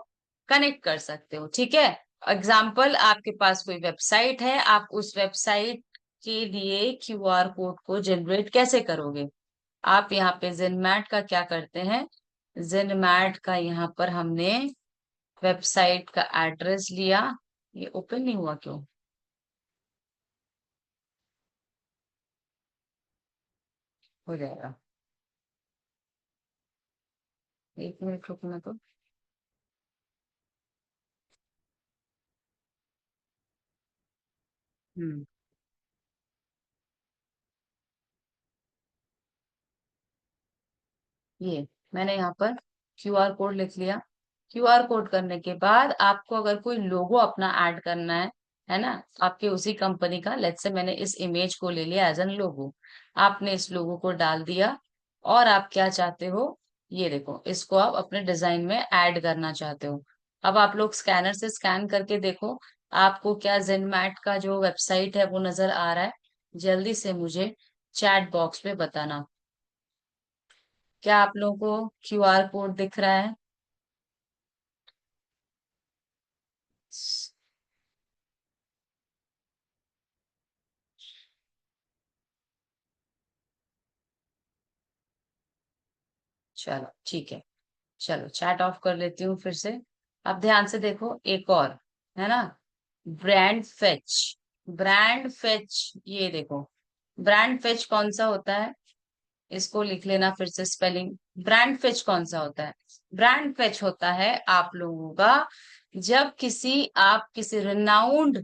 कनेक्ट कर सकते हो। ठीक है, एग्जाम्पल आपके पास कोई वेबसाइट है, आप उस वेबसाइट के लिए क्यूआर कोड को जनरेट कैसे करोगे। आप यहाँ पे जेनमैट का क्या करते हैं, जेनमैट का यहाँ पर हमने वेबसाइट का एड्रेस लिया। ये ओपन नहीं हुआ क्यों, हो जाएगा, एक मिनट रुकना तो। हम्म, ये मैंने यहाँ पर क्यूआर कोड लिख लिया। क्यूआर कोड करने के बाद आपको अगर कोई लोगो अपना ऐड करना है ना, आपके उसी कंपनी का, लेट्स से मैंने इस इमेज को ले लिया एज एन लोगो, आपने इस लोगो को डाल दिया, और आप क्या चाहते हो, ये देखो इसको आप अपने डिजाइन में ऐड करना चाहते हो। अब आप लोग स्कैनर से स्कैन करके देखो, आपको क्या जेनमैट का जो वेबसाइट है वो नजर आ रहा है, जल्दी से मुझे चैट बॉक्स में बताना। क्या आप लोगों को क्यूआर कोड दिख रहा है। चलो ठीक है, चलो चैट ऑफ कर लेती हूँ फिर से। अब ध्यान से देखो एक और, है ना, ब्रांड फेच, ब्रांड फेच, ये देखो ब्रांड फेच कौन सा होता है, इसको लिख लेना फिर से स्पेलिंग। ब्रांड फेच कौन सा होता है, ब्रांड फेच होता है आप लोगों का जब किसी, आप किसी रिनाउंड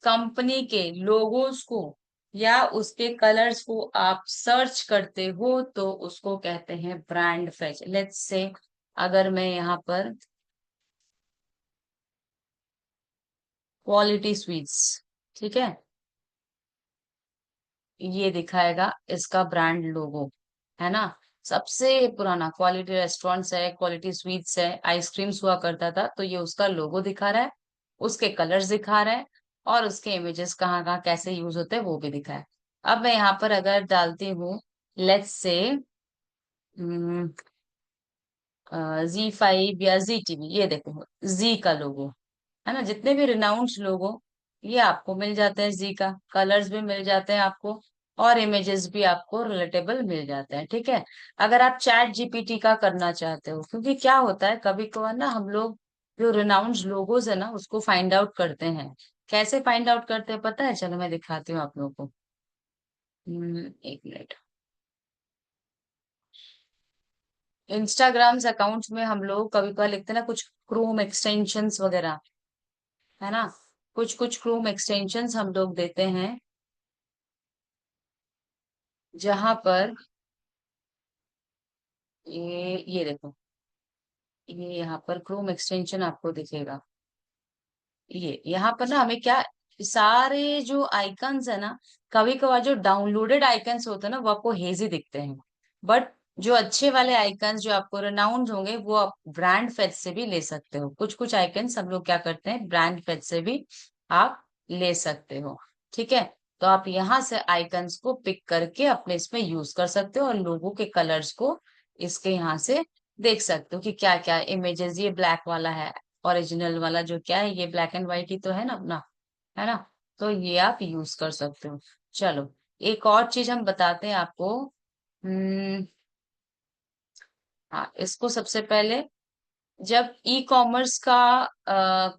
कंपनी के लोगोस को या उसके कलर्स को आप सर्च करते हो, तो उसको कहते हैं ब्रांड फेच। लेट्स से अगर मैं यहाँ पर क्वालिटी स्वीट्स, ठीक है, ये दिखाएगा इसका ब्रांड लोगो, है ना। सबसे पुराना क्वालिटी रेस्टोरेंट्स है, क्वालिटी स्वीट्स है, आइसक्रीम्स हुआ करता था, तो ये उसका लोगो दिखा रहा है, उसके कलर्स दिखा रहा है, और उसके इमेजेस कहाँ कहाँ कैसे यूज होते हैं वो भी दिखा है। अब मैं यहाँ पर अगर डालती हूँ, लेट्स से Z5 या जी टीवी, ये देखो जी का लोगो, है ना, जितने भी रिनाउंस लोगो ये आपको मिल जाते हैं, जी का कलर्स भी मिल जाते हैं आपको। और इमेजेस भी आपको रिलेटेबल मिल जाते हैं। ठीक है, अगर आप चैट जीपीटी का करना चाहते हो, क्योंकि क्या होता है कभी कभार ना हम लोग जो रिनाउंड लोगोज है ना उसको फाइंड आउट करते हैं। कैसे फाइंड आउट करते हैं पता है? चलो मैं दिखाती हूँ आप लोगों को। एक मिनट। इंस्टाग्राम्स अकाउंट्स में हम लोग कभी कभार लिखते हैं ना कुछ क्रोम एक्सटेंशंस वगैरह, है ना, कुछ कुछ क्रोम एक्सटेंशंस हम लोग देते हैं, जहां पर ये देखो, ये यहाँ पर क्रोम एक्सटेंशन आपको दिखेगा। ये यहाँ पर ना हमें क्या, सारे जो आइकन्स है ना, कभी कभार जो डाउनलोडेड आइकन्स होते हैं ना वो आपको हेजी दिखते हैं, बट जो अच्छे वाले आइकन्स जो आपको रेनाउंड होंगे वो आप ब्रांड फेज से भी ले सकते हो। कुछ कुछ आइकन्स हम लोग क्या करते हैं, ब्रांड फेज से भी आप ले सकते हो। ठीक है, तो आप यहाँ से आइकन्स को पिक करके अपने इसमें यूज कर सकते हो और लोगों के कलर्स को इसके यहाँ से देख सकते हो कि क्या क्या इमेजेस। ये ब्लैक वाला है, ओरिजिनल वाला जो क्या है, ये ब्लैक एंड व्हाइट ही तो है ना अपना, है ना, तो ये आप यूज कर सकते हो। चलो, एक और चीज हम बताते हैं आपको। हम्म, हाँ, इसको सबसे पहले जब ई कॉमर्स का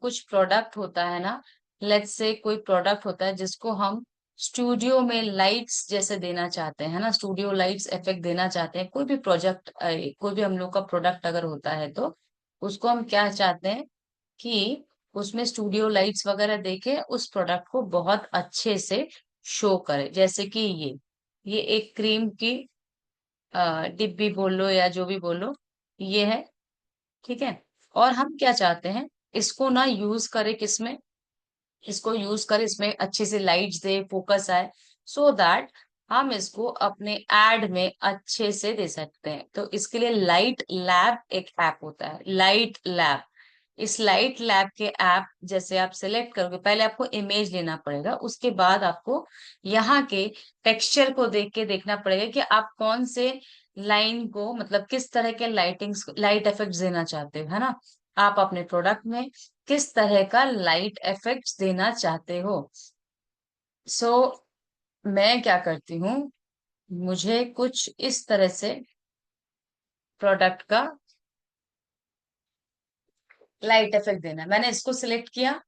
कुछ प्रोडक्ट होता है ना, लेट्स से कोई प्रोडक्ट होता है जिसको हम स्टूडियो में लाइट्स जैसे देना चाहते हैं ना, स्टूडियो लाइट्स इफेक्ट देना चाहते हैं, कोई भी प्रोजेक्ट, कोई भी हम लोग का प्रोडक्ट अगर होता है तो उसको हम क्या चाहते हैं कि उसमें स्टूडियो लाइट्स वगैरह देके उस प्रोडक्ट को बहुत अच्छे से शो करे। जैसे कि ये एक क्रीम की डिब्बी बोलो या जो भी बोलो, ये है। ठीक है, और हम क्या चाहते हैं, इसको ना यूज करें किसमें, इसको यूज करें इसमें अच्छे से लाइट्स दे, फोकस आए, सो दैट हम इसको अपने एड में अच्छे से दे सकते हैं। तो इसके लिए लाइट लैब एक ऐप होता है, लाइट लैब। इस लाइट लैब के ऐप जैसे आप सिलेक्ट करोगे, पहले आपको इमेज लेना पड़ेगा, उसके बाद आपको यहाँ के टेक्सचर को देख के देखना पड़ेगा कि आप कौन से लाइन को, मतलब किस तरह के लाइटिंग्स, लाइट इफेक्ट्स देना चाहते हो, है ना, आप अपने प्रोडक्ट में किस तरह का लाइट इफेक्ट्स देना चाहते हो। सो मैं क्या करती हूँ, मुझे कुछ इस तरह से प्रोडक्ट का लाइट इफेक्ट देना है। मैंने इसको सिलेक्ट किया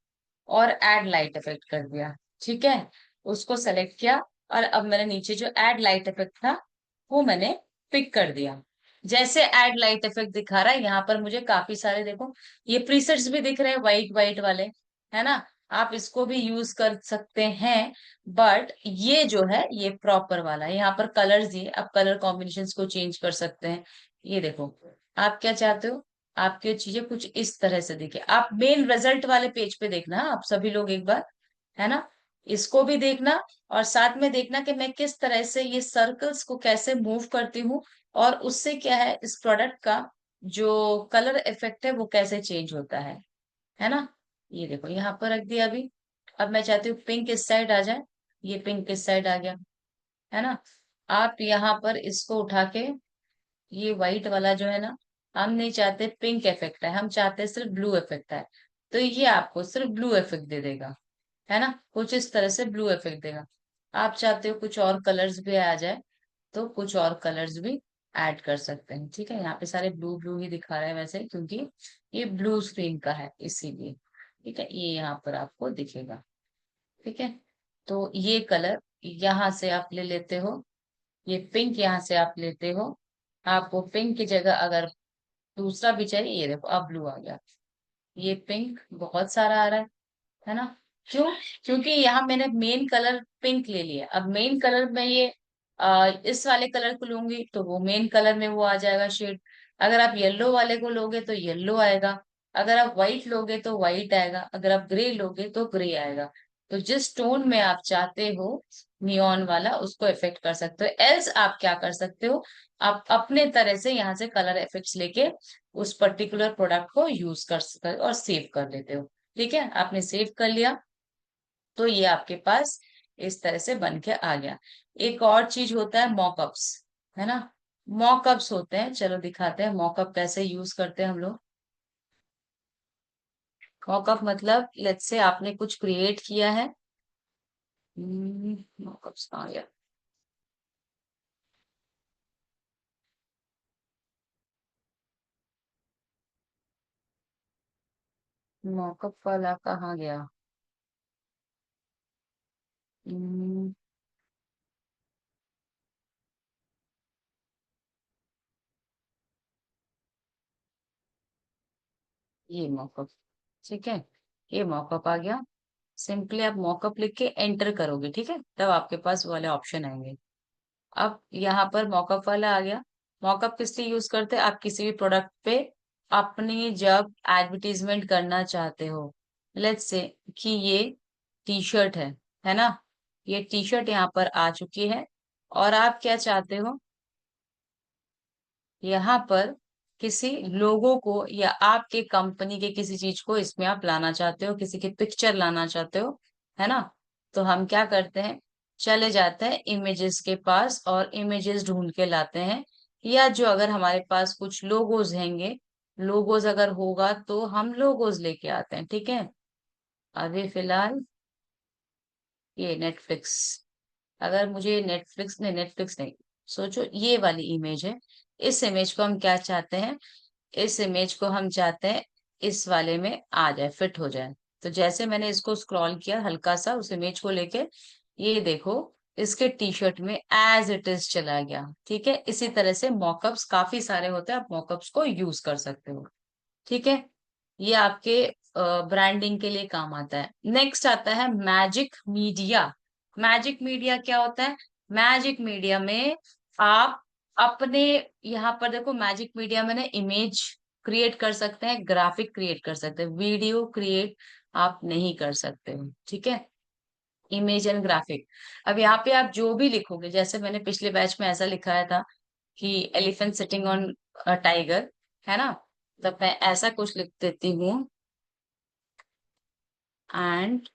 और ऐड लाइट इफेक्ट कर दिया। ठीक है, उसको सेलेक्ट किया और अब मैंने नीचे जो ऐड लाइट इफेक्ट था वो मैंने पिक कर दिया। जैसे ऐड लाइट इफेक्ट दिखा रहा है यहाँ पर मुझे काफी सारे, देखो ये प्रीसेट्स भी दिख रहे हैं वाइट वाइट वाले, है ना, आप इसको भी यूज कर सकते हैं। बट ये जो है ये प्रॉपर वाला है, यहाँ पर कलर्स दिए, आप कलर कॉम्बिनेशंस को चेंज कर सकते हैं। ये देखो, आप क्या चाहते हो, आपकी चीजें कुछ इस तरह से दिखे। आप मेन रिजल्ट वाले पेज पे देखना, आप सभी लोग एक बार, है ना, इसको भी देखना और साथ में देखना कि मैं किस तरह से ये सर्कल्स को कैसे मूव करती हूँ और उससे क्या है इस प्रोडक्ट का जो कलर इफेक्ट है वो कैसे चेंज होता है ना। ये देखो यहाँ पर रख दिया अभी। अब मैं चाहती हूँ पिंक इस साइड आ जाए, ये पिंक इस साइड आ गया, है ना। आप यहाँ पर इसको उठा के, ये व्हाइट वाला जो है ना, हम नहीं चाहते पिंक इफेक्ट है, हम चाहते सिर्फ ब्लू इफेक्ट है, तो ये आपको सिर्फ ब्लू इफेक्ट दे देगा, है ना, कुछ इस तरह से ब्लू इफेक्ट देगा। आप चाहते हो कुछ और कलर्स भी आ जाए तो कुछ और कलर्स भी ऐड कर सकते हैं। ठीक है, यहाँ पे सारे ब्लू ब्लू ही दिखा रहा है वैसे, क्योंकि ये ब्लू स्क्रीन का है इसीलिए। ठीक है, ये यहाँ पर आपको दिखेगा। ठीक है, तो ये कलर यहाँ से आप ले लेते हो, ये पिंक यहाँ से आप लेते हो। आपको पिंक की जगह अगर दूसरा भी चाहिए, ये देखो अब ब्लू आ गया, ये पिंक बहुत सारा आ रहा है ना। क्यों? क्योंकि यहाँ मैंने मेन कलर पिंक ले लिया, अब मेन कलर में ये इस वाले कलर को लूंगी तो वो मेन कलर में वो आ जाएगा शेड। अगर आप येलो वाले को लोगे तो येलो आएगा, अगर आप व्हाइट लोगे तो व्हाइट आएगा, अगर आप ग्रे लोगे तो ग्रे आएगा। तो जिस टोन में आप चाहते हो नियॉन वाला उसको इफेक्ट कर सकते हो। एल्स आप क्या कर सकते हो, आप अपने तरह से यहाँ से कलर इफेक्ट्स लेके उस पर्टिकुलर प्रोडक्ट को यूज कर सकते हो और सेव कर लेते हो। ठीक है, आपने सेव कर लिया तो ये आपके पास इस तरह से बन के आ गया। एक और चीज होता है मॉकअप्स, है ना, मॉकअप्स होते हैं, चलो दिखाते हैं मॉकअप कैसे यूज करते हैं हम लोग। मॉकअप मतलब लेट्स से आपने कुछ क्रिएट किया है। मॉकअप्स कहाँ गया, मॉकअप वाला कहाँ गया? हम्म, ये मॉकअप, ठीक है, ये मॉकअप आ गया। सिंपली आप मॉकअप लिख के एंटर करोगे, ठीक है, तब आपके पास वो वाले ऑप्शन आएंगे। अब यहाँ पर मॉकअप वाला आ गया। मॉकअप किस लिए यूज करते हैं? आप किसी भी प्रोडक्ट पे अपनी जब एडवर्टीजमेंट करना चाहते हो, लेट्स से कि ये टी शर्ट है ना, ये टी शर्ट यहाँ पर आ चुकी है, और आप क्या चाहते हो, यहाँ पर किसी लोगो को या आपके कंपनी के किसी चीज को इसमें आप लाना चाहते हो, किसी की पिक्चर लाना चाहते हो, है ना। तो हम क्या करते हैं, चले जाते हैं इमेजेस के पास और इमेजेस ढूंढ के लाते हैं, या जो अगर हमारे पास कुछ लोगोज हैंगे, लोगोज अगर होगा तो हम लोगोज लेके आते हैं, ठीक है। अभी फिलहाल ये नेटफ्लिक्स, अगर मुझे नेटफ्लिक्स नहीं, सोचो ये वाली इमेज है, इस इमेज को हम क्या चाहते हैं, इस इमेज को हम चाहते हैं इस वाले में आ जाए, फिट हो जाए। तो जैसे मैंने इसको स्क्रॉल किया हल्का सा उस इमेज को लेके, ये देखो इसके टी शर्ट में एज इट इज चला गया, ठीक है। इसी तरह से मॉकअप्स काफी सारे होते हैं, आप मॉकअप्स को यूज कर सकते हो, ठीक है। ये आपके ब्रांडिंग के लिए काम आता है। नेक्स्ट आता है मैजिक मीडिया। मैजिक मीडिया क्या होता है? मैजिक मीडिया में आप अपने, यहाँ पर देखो मैजिक मीडिया में ना इमेज क्रिएट कर सकते हैं, ग्राफिक क्रिएट कर सकते हैं, वीडियो क्रिएट आप नहीं कर सकते हो, ठीक है। Image and graphic. अब यहाँ पे आप जो भी लिखोगे, जैसे मैंने पिछले बैच में ऐसा लिखाया था कि एलिफेंट सिटिंग ऑन टाइगर, है ना, तब मैं ऐसा कुछ लिख देती हूँ, एंड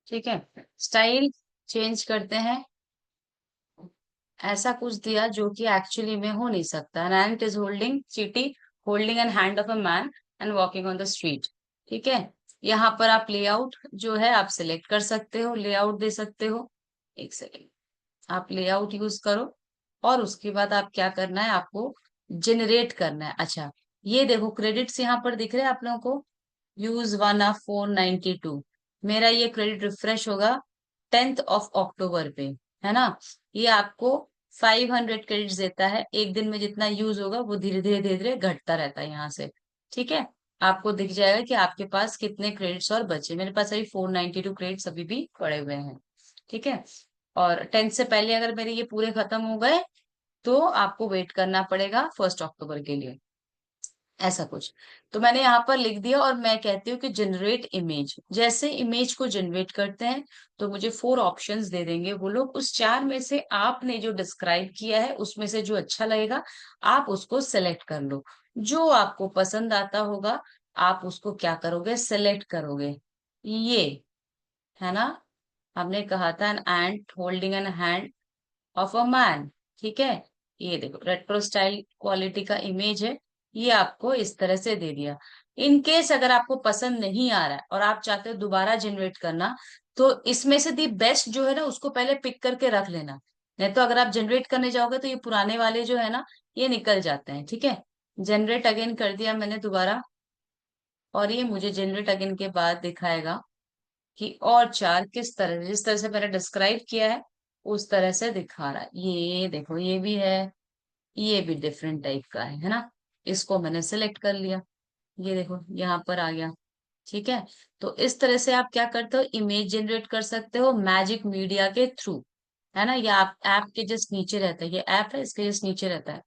ठीक है, स्टाइल चेंज करते हैं, ऐसा कुछ दिया जो कि एक्चुअली में हो नहीं सकता। एन इट इज होल्डिंग चीटी, holding N hand of a man and walking on the street, ठीक है। यहाँ पर आप लेआउट जो है आप सिलेक्ट कर सकते हो, लेआउट दे सकते हो। एक सेकेंड, आप लेआउट यूज करो, और उसके बाद आप क्या करना है, आपको जनरेट करना है। अच्छा, ये देखो क्रेडिट्स यहाँ पर दिख रहे हैं आप लोगों को, यूज वन ऑफ 492, मेरा ये क्रेडिट रिफ्रेश होगा 10 अक्टूबर पे, है ना। ये आपको 500 क्रेडिट्स देता है, एक दिन में जितना यूज होगा वो धीरे धीरे धीरे धीरे घटता रहता है यहाँ से, ठीक है। आपको दिख जाएगा कि आपके पास कितने क्रेडिट्स और बचे। मेरे पास अभी 492 क्रेडिट्स अभी भी पड़े हुए हैं, ठीक है। और 10 से पहले अगर मेरे ये पूरे खत्म हो गए तो आपको वेट करना पड़ेगा 1 अक्टूबर के लिए, ऐसा कुछ। तो मैंने यहाँ पर लिख दिया, और मैं कहती हूँ कि जनरेट इमेज। जैसे इमेज को जनरेट करते हैं तो मुझे 4 ऑप्शंस दे देंगे वो लोग, उस 4 में से आपने जो डिस्क्राइब किया है उसमें से जो अच्छा लगेगा आप उसको सेलेक्ट कर लो। जो आपको पसंद आता होगा आप उसको क्या करोगे, सेलेक्ट करोगे। ये है ना, हमने कहा था an ant holding N hand of a man, ठीक है। ये देखो रेट्रो स्टाइल क्वालिटी का इमेज है, ये आपको इस तरह से दे दिया। इन केस अगर आपको पसंद नहीं आ रहा है और आप चाहते हो दोबारा जनरेट करना, तो इसमें से दी बेस्ट जो है ना उसको पहले पिक करके रख लेना, नहीं तो अगर आप जनरेट करने जाओगे तो ये पुराने वाले जो है ना ये निकल जाते हैं, ठीक है। जनरेट अगेन कर दिया मैंने दोबारा, और ये मुझे जनरेट अगेन के बाद दिखाएगा कि और 4 किस तरह, जिस तरह से मैंने डिस्क्राइब किया है उस तरह से दिखा रहा है। ये देखो ये भी है, ये भी डिफरेंट टाइप का है ना। इसको मैंने सिलेक्ट कर लिया, ये देखो यहाँ पर आ गया, ठीक है। तो इस तरह से आप क्या करते हो, इमेज जनरेट कर सकते हो मैजिक मीडिया के थ्रू, है ना। ये आप ऐप के जस्ट नीचे रहता है, ये ऐप है इसके जस्ट नीचे रहता है।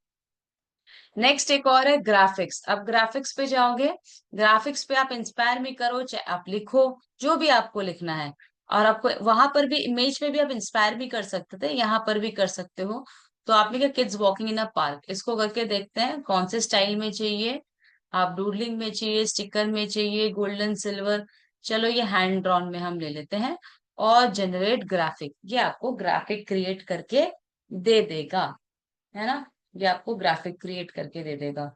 नेक्स्ट एक और है ग्राफिक्स। अब ग्राफिक्स पे जाओगे, ग्राफिक्स पे आप इंस्पायर में करो चाहे आप लिखो, जो भी आपको लिखना है। और आपको वहां पर भी इमेज में भी आप इंस्पायर भी कर सकते थे, यहाँ पर भी कर सकते हो। तो आपने क्या, kids walking in a park, इसको करके देखते हैं कौन से स्टाइल में चाहिए। आप डूडलिंग में चाहिए, स्टिकर में चाहिए, गोल्डन सिल्वर, चलो ये हैंड ड्रॉन में हम ले लेते हैं। और जनरेट ग्राफिक, ये आपको ग्राफिक क्रिएट करके दे देगा, है ना। ये आपको ग्राफिक क्रिएट करके दे देगा।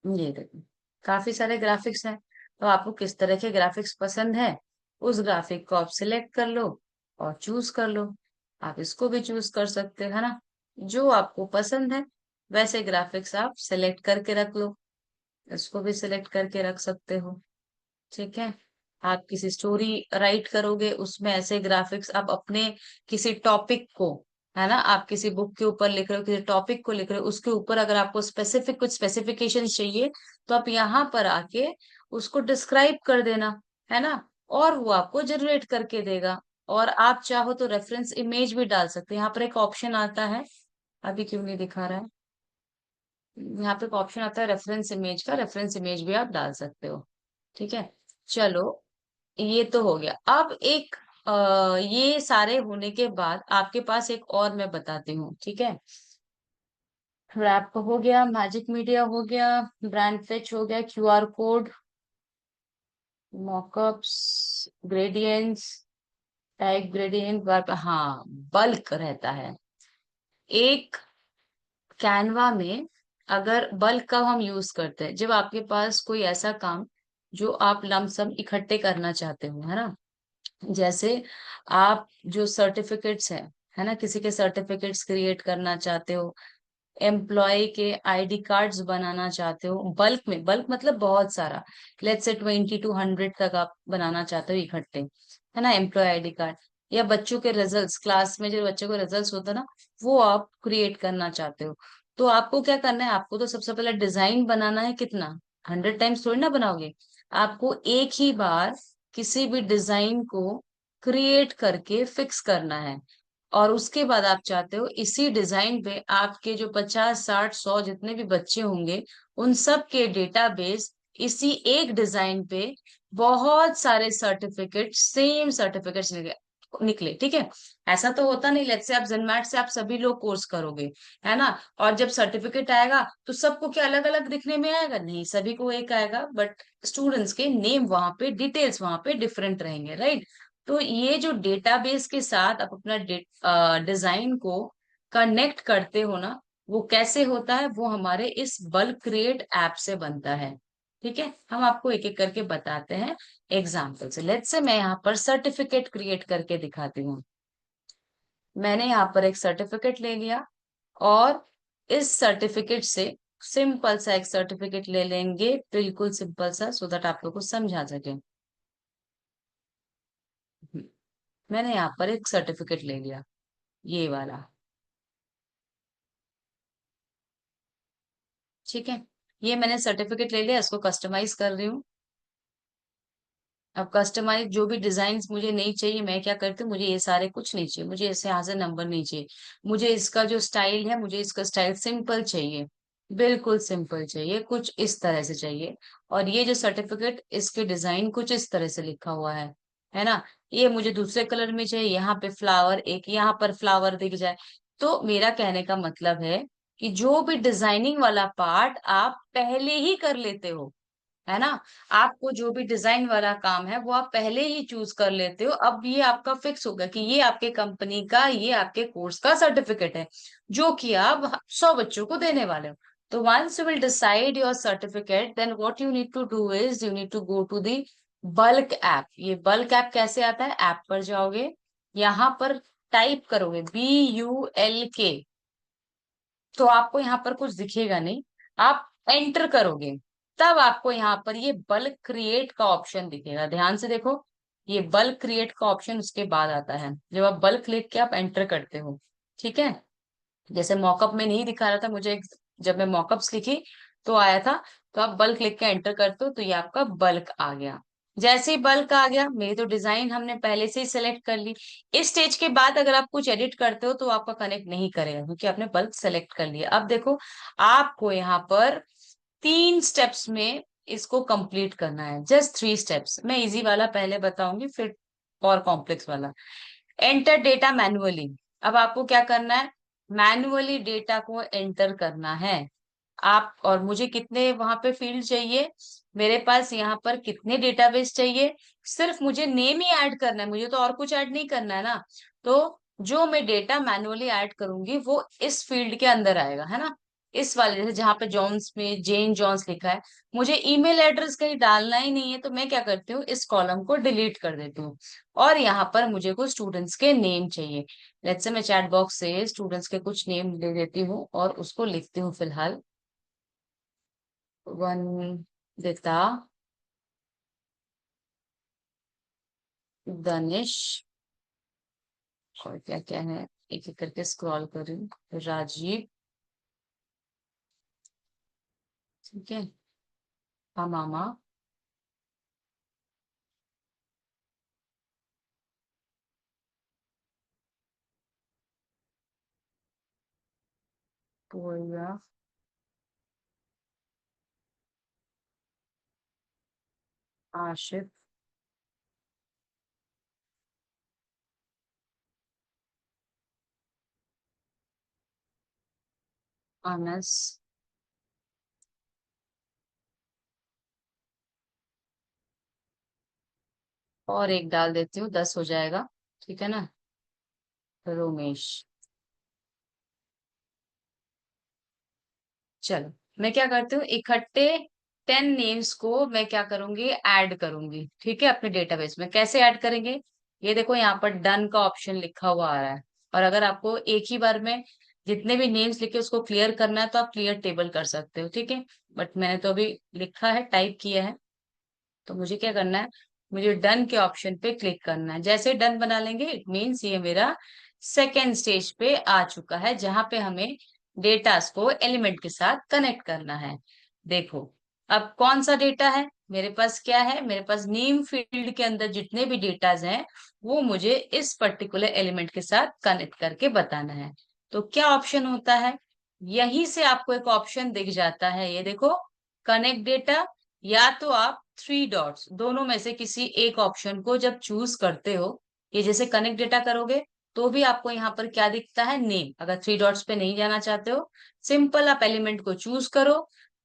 ये देखो, काफी सारे ग्राफिक्स हैं, तो आपको किस तरह के ग्राफिक्स पसंद है, उस ग्राफिक को आप सिलेक्ट कर लो और चूज कर लो। आप इसको भी चूज कर सकते हो, है ना। जो आपको पसंद है वैसे ग्राफिक्स आप सिलेक्ट करके रख लो। इसको भी सिलेक्ट करके रख सकते हो, ठीक है। आप किसी स्टोरी राइट करोगे, उसमें ऐसे ग्राफिक्स आप अपने किसी टॉपिक को, है ना, आप किसी बुक के ऊपर लिख रहे हो, किसी टॉपिक को लिख रहे हो, उसके ऊपर अगर आपको स्पेसिफिक कुछ स्पेसिफिकेशन चाहिए, तो आप यहाँ पर आके उसको डिस्क्राइब कर देना, है ना, और वो आपको जनरेट करके देगा। और आप चाहो तो रेफरेंस इमेज भी डाल सकते हैं। यहाँ पर एक ऑप्शन आता है, अभी क्यों नहीं दिखा रहा है, यहाँ पे एक ऑप्शन आता है रेफरेंस इमेज का, रेफरेंस इमेज भी आप डाल सकते हो, ठीक है। चलो, ये तो हो गया। अब एक ये सारे होने के बाद आपके पास एक और मैं बताती हूँ, ठीक है। रैप हो गया, मैजिक मीडिया हो गया, ब्रांड फेच हो गया, QR code, mockups, gradients, type gradient, हाँ, बल्क रहता है एक कैनवा में। अगर बल्क का हम यूज करते हैं जब आपके पास कोई ऐसा काम जो आप लमसम इकट्ठे करना चाहते हो, है ना। जैसे आप जो सर्टिफिकेट्स है ना, किसी के सर्टिफिकेट्स क्रिएट करना चाहते हो, एम्प्लॉय के आईडी कार्ड्स बनाना चाहते हो बल्क में, बल्क मतलब बहुत सारा, लेट्स से 20 to 100 तक आप बनाना चाहते हो इकट्ठे, है ना, एम्प्लॉय आईडी कार्ड। या बच्चों के रिजल्ट्स, क्लास में जो बच्चों के रिजल्ट्स होता है ना, वो आप क्रिएट करना चाहते हो। तो आपको क्या करना है, आपको तो सबसे पहले डिजाइन बनाना है, कितना, 100 टाइम्स थोड़ी ना बनाओगे। आपको एक ही बार किसी भी डिजाइन को क्रिएट करके फिक्स करना है। और उसके बाद आप चाहते हो इसी डिजाइन पे आपके जो 50 60 100 जितने भी बच्चे होंगे, उन सब के डेटाबेस इसी एक डिजाइन पे बहुत सारे सर्टिफिकेट, सेम सर्टिफिकेट्स निकले निकले, ठीक है। ऐसा तो होता नहीं, लेट्स से आप जेनमैट से आप सभी लोग कोर्स करोगे, है ना, और जब सर्टिफिकेट आएगा तो सबको क्या अलग अलग दिखने में आएगा, नहीं, सभी को एक आएगा, बट स्टूडेंट्स के नेम वहां पे, डिटेल्स वहां पे डिफरेंट रहेंगे, राइट। तो ये जो डेटाबेस के साथ आप अपना डिजाइन को कनेक्ट करते हो ना, वो कैसे होता है, वो हमारे इस बल्क क्रिएट ऐप से बनता है, ठीक है। हम आपको एक एक करके बताते हैं एग्जाम्पल से। लेट्स से मैं यहाँ पर सर्टिफिकेट क्रिएट करके दिखाती हूँ। मैंने यहाँ पर एक सर्टिफिकेट ले लिया, और इस सर्टिफिकेट से सिंपल सा एक सर्टिफिकेट ले लेंगे, बिल्कुल सिंपल सा, सो दैट आप लोग को समझा सके। मैंने यहाँ पर एक सर्टिफिकेट ले लिया, ये वाला, ठीक है। ये मैंने सर्टिफिकेट ले लिया, इसको कस्टमाइज कर रही हूँ। अब कस्टमाइज जो भी डिजाइन मुझे नहीं चाहिए, मैं क्या करती हूँ, मुझे ये सारे कुछ नहीं चाहिए, मुझे ऐसे यहाँ से नंबर नहीं चाहिए, मुझे इसका जो स्टाइल है, मुझे इसका स्टाइल सिंपल चाहिए, बिल्कुल सिंपल चाहिए, कुछ इस तरह से चाहिए। और ये जो सर्टिफिकेट, इसके डिजाइन कुछ इस तरह से लिखा हुआ है ना। ये मुझे दूसरे कलर में चाहिए, यहाँ पे फ्लावर, एक यहाँ पर फ्लावर दिख जाए। तो मेरा कहने का मतलब है कि जो भी डिजाइनिंग वाला पार्ट आप पहले ही कर लेते हो, है ना, आपको जो भी डिजाइन वाला काम है वो आप पहले ही चूज कर लेते हो। अब ये आपका फिक्स होगा कि ये आपके कंपनी का, ये आपके कोर्स का सर्टिफिकेट है, जो कि आप 100 बच्चों को देने वाले हो। तो once you will decide your certificate, then what you need to do is you need to go to the bulk app. ये बल्क ऐप कैसे आता है, ऐप पर जाओगे, यहाँ पर टाइप करोगे BULK, तो आपको यहाँ पर कुछ दिखेगा नहीं, आप एंटर करोगे, तब आपको यहाँ पर ये बल्क क्रिएट का ऑप्शन दिखेगा। ध्यान से देखो, ये बल्क क्रिएट का ऑप्शन उसके बाद आता है, जब आप बल्क लिख के आप एंटर करते हो, ठीक है। जैसे मॉकअप में नहीं दिखा रहा था मुझे, जब मैं मॉकअप्स लिखी तो आया था, तो आप बल्क लिख के एंटर करते हो तो ये आपका बल्क आ गया। जैसे ही बल्क आ गया, मेरी तो डिजाइन हमने पहले से ही सिलेक्ट कर ली। इस स्टेज के बाद अगर आप कुछ एडिट करते हो तो आपका कनेक्ट नहीं करेगा, क्योंकि आपने बल्क सेलेक्ट कर लिया। अब देखो, आपको यहाँ पर 3 स्टेप्स में इसको कंप्लीट करना है, जस्ट 3 स्टेप्स। मैं इजी वाला पहले बताऊंगी, फिर और कॉम्प्लेक्स वाला। Enter data manually. अब आपको क्या करना है, मैन्युअली डेटा को एंटर करना है। आप और मुझे कितने वहां पे फील्ड चाहिए, मेरे पास यहाँ पर कितने डेटाबेस चाहिए, सिर्फ मुझे नेम ही ऐड करना है, मुझे तो और कुछ ऐड नहीं करना है ना। तो जो मैं डेटा मैनुअली ऐड करूंगी वो इस फील्ड के अंदर आएगा, है ना। इस वाले जैसे जहाँ पे जॉन्स में जेन जॉन्स लिखा है, मुझे ईमेल एड्रेस कहीं डालना ही नहीं है, तो मैं क्या करती हूँ, इस कॉलम को डिलीट कर देती हूँ। और यहाँ पर मुझे कुछ स्टूडेंट्स के नेम चाहिए। लेट्स से मैं चैट बॉक्स से स्टूडेंट्स के कुछ नेम ले लेती हूँ और उसको लिखती हूँ फिलहाल। वंदिता, दनिश, और क्या क्या है, एक एक करके स्क्रॉल कर रही हूँ, राजीव, ठीक है, अमामा, पूर्वा, आशिफ, अनस, और एक डाल देती हूँ, 10 हो जाएगा, ठीक है ना, रोमेश। चलो, मैं क्या करती हूँ, इकट्ठे 10 नेम्स को मैं क्या करूंगी, ऐड करूंगी, ठीक है, अपने डेटाबेस में। कैसे ऐड करेंगे, ये देखो यहाँ पर डन का ऑप्शन लिखा हुआ आ रहा है। और अगर आपको एक ही बार में जितने भी नेम्स लिखे उसको क्लियर करना है तो आप क्लियर टेबल कर सकते हो, ठीक है। बट मैंने तो अभी लिखा है, टाइप किया है, तो मुझे क्या करना है, मुझे डन के ऑप्शन पे क्लिक करना है। जैसे डन बना लेंगे इट मीन्स ये मेरा सेकेंड स्टेज पे आ चुका है, जहां पे हमें डेटास को एलिमेंट के साथ कनेक्ट करना है। देखो, अब कौन सा डेटा है मेरे पास, क्या है मेरे पास, नेम फील्ड के अंदर जितने भी डेटाज हैं वो मुझे इस पर्टिकुलर एलिमेंट के साथ कनेक्ट करके बताना है। तो क्या ऑप्शन होता है, यहीं से आपको एक ऑप्शन दिख जाता है, ये देखो, कनेक्ट डेटा। या तो आप 3 डॉट्स दोनों में से किसी एक ऑप्शन को जब चूज करते हो, ये जैसे कनेक्ट डेटा करोगे तो भी आपको यहाँ पर क्या दिखता है, नेम। अगर 3 डॉट्स पे नहीं जाना चाहते हो, सिंपल आप एलिमेंट को चूज करो,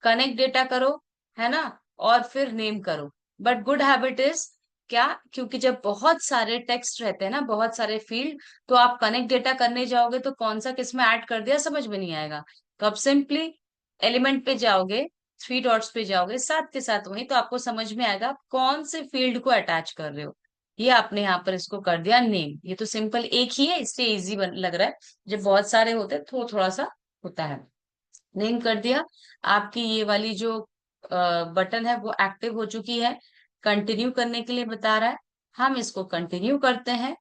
कनेक्ट डेटा करो, है ना, और फिर नेम करो। बट गुड हैबिट इज क्या, क्योंकि जब बहुत सारे टेक्स्ट रहते हैं ना, बहुत सारे फील्ड, तो आप कनेक्ट डेटा करने जाओगे तो कौन सा किस में ऐड कर दिया समझ में नहीं आएगा। तो आप सिंपली एलिमेंट पे जाओगे, 3 डॉट्स पे जाओगे, साथ के साथ वही, तो आपको समझ में आएगा आप कौन से फील्ड को अटैच कर रहे हो। ये आपने यहाँ पर इसको कर दिया नेम, ये तो सिंपल एक ही है इसलिए इजी लग रहा है। जब बहुत सारे होते हैं तो थोड़ा सा होता है। नेम कर दिया, आपकी ये वाली जो बटन है वो एक्टिव हो चुकी है, कंटिन्यू करने के लिए बता रहा है, हम इसको कंटिन्यू करते हैं।